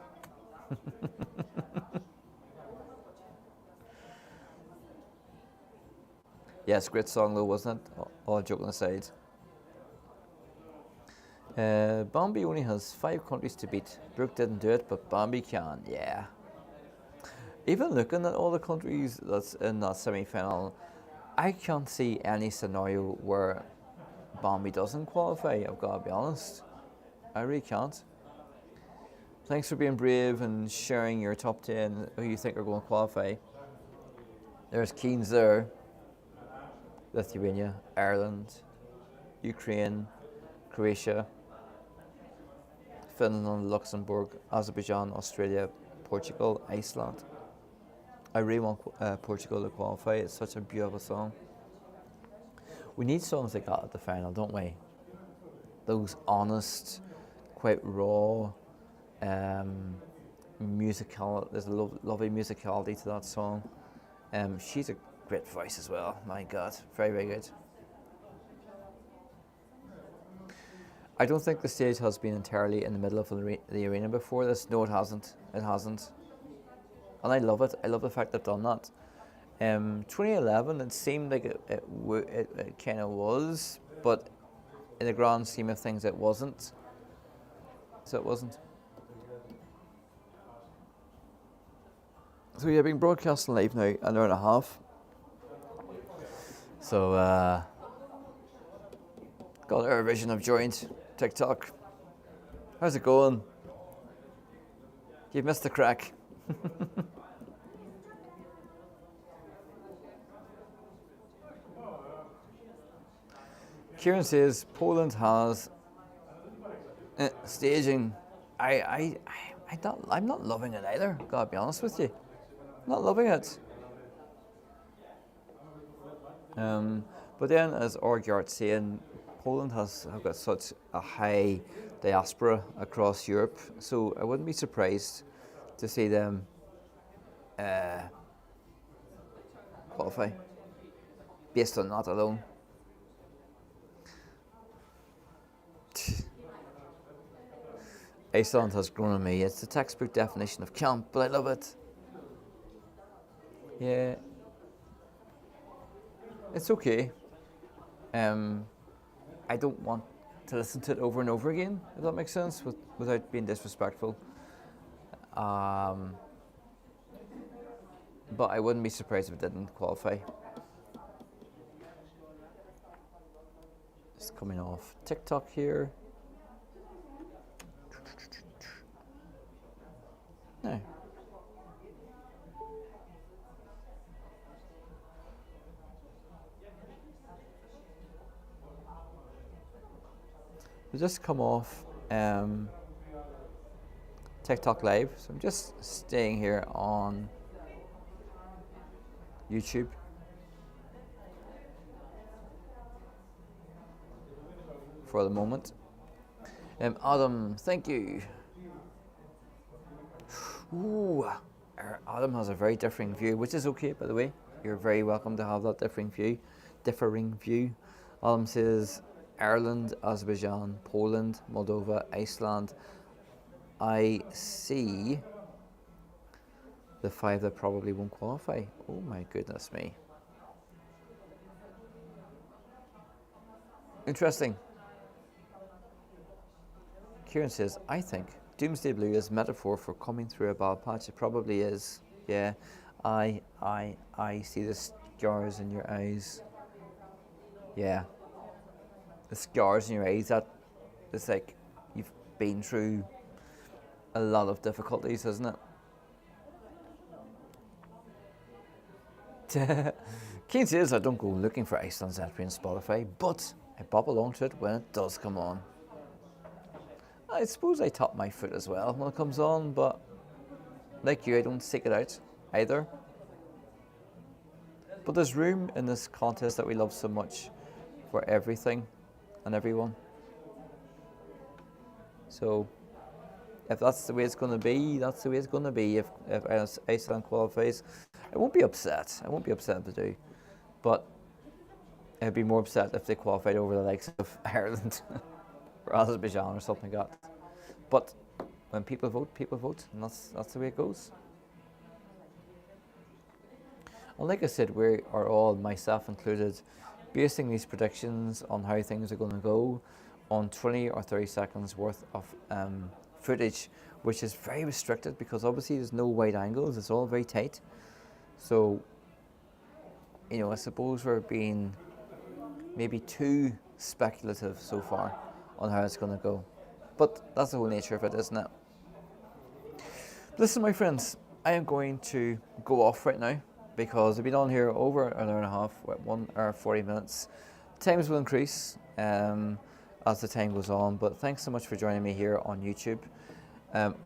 Yes, great song though, wasn't it? All joking aside. Bambi only has 5 countries to beat. Brooke didn't do it, but Bambi can, yeah. Even looking at all the countries that's in that semi-final, I can't see any scenario where Bambi doesn't qualify, I've got to be honest. I really can't. Thanks for being brave and sharing your top 10 who you think are going to qualify. There's Keynes there. Lithuania, Ireland, Ukraine, Croatia, Finland, Luxembourg, Azerbaijan, Australia, Portugal, Iceland. I really want Portugal to qualify. It's such a beautiful song. We need songs like that at the final, don't we? Those honest, quite raw, musical. There's a lovely musicality to that song. She's a great voice as well. My God, very, very good. I don't think the stage has been entirely in the middle of the arena before this. No, it hasn't. It hasn't. And I love it. I love the fact they've done that. 2011, it seemed like it kind of was, but in the grand scheme of things, it wasn't. So it wasn't. So yeah, being broadcasting live now, an hour and a half. So, got Eurovision, I've joined TikTok. How's it going? You've missed the crack. Kieran says Poland has staging. I'm not loving it either. Gotta be honest with you, not loving it. But then, as Orgyart's saying, Poland have got such a high diaspora across Europe, so I wouldn't be surprised to see them qualify based on that alone. Iceland has grown on me. It's the textbook definition of camp, but I love it. Yeah, it's okay. I don't want to listen to it over and over again, if that makes sense, without being disrespectful. But I wouldn't be surprised if it didn't qualify. Just coming off TikTok here. No. We just come off TikTok Live, so I'm just staying here on YouTube. For the moment. Adam, thank you. Ooh, Adam has a very differing view, which is okay, by the way. You're very welcome to have that differing view. Adam says Ireland, Azerbaijan, Poland, Moldova, Iceland. I see the 5 that probably won't qualify. Oh my goodness me. Interesting. Kieran says, I think Doomsday Blue is a metaphor for coming through a bad patch. It probably is. Yeah. I see the scars in your eyes. Yeah. The scars in your eyes, that it's like you've been through a lot of difficulties, isn't it? Keen says I don't go looking for Iceland's entry on Spotify, but I pop along to it when it does come on. I suppose I tap my foot as well when it comes on, but like you, I don't seek it out either. But there's room in this contest that we love so much for everything and everyone. So if that's the way it's going to be, that's the way it's going to be. If Iceland qualifies, I won't be upset. I won't be upset if they do. But I'd be more upset if they qualified over the likes of Ireland or Azerbaijan or something like that. But when people vote, and that's the way it goes. And like I said, we are all, myself included, basing these predictions on how things are going to go on 20 or 30 seconds worth of footage, which is very restricted because obviously there's no wide angles, it's all very tight. So, you know, I suppose we're being maybe too speculative so far on how it's going to go. But that's the whole nature of it, isn't it? Listen, my friends, I am going to go off right now because I've been on here over an hour and a half, 1 hour 40 minutes. Times will increase as the time goes on, but thanks so much for joining me here on YouTube.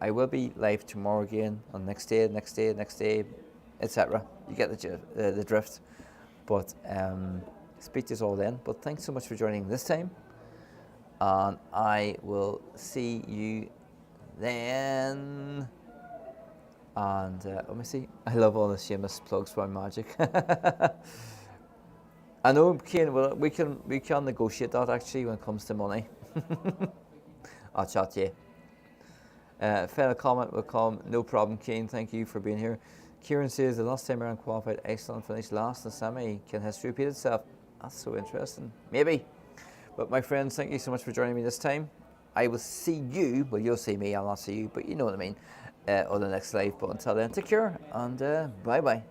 I will be live tomorrow again, on next day, etc. You get the drift. But speak to us all then. But thanks so much for joining this time, and I will see you then. And let me see. I love all the shameless plugs for my magic. I know, Kane. Well, we can negotiate that actually when it comes to money. I'll chat to you. Final comment will come. No problem, Kane. Thank you for being here. Kieran says the last time Iran qualified, Iceland finished last in the semi. Can history repeat itself? That's so interesting. Maybe. But my friends, thank you so much for joining me this time. I will see you. Well, you'll see me. I'll not see you, but you know what I mean. On the next live. But until then, take care and bye bye.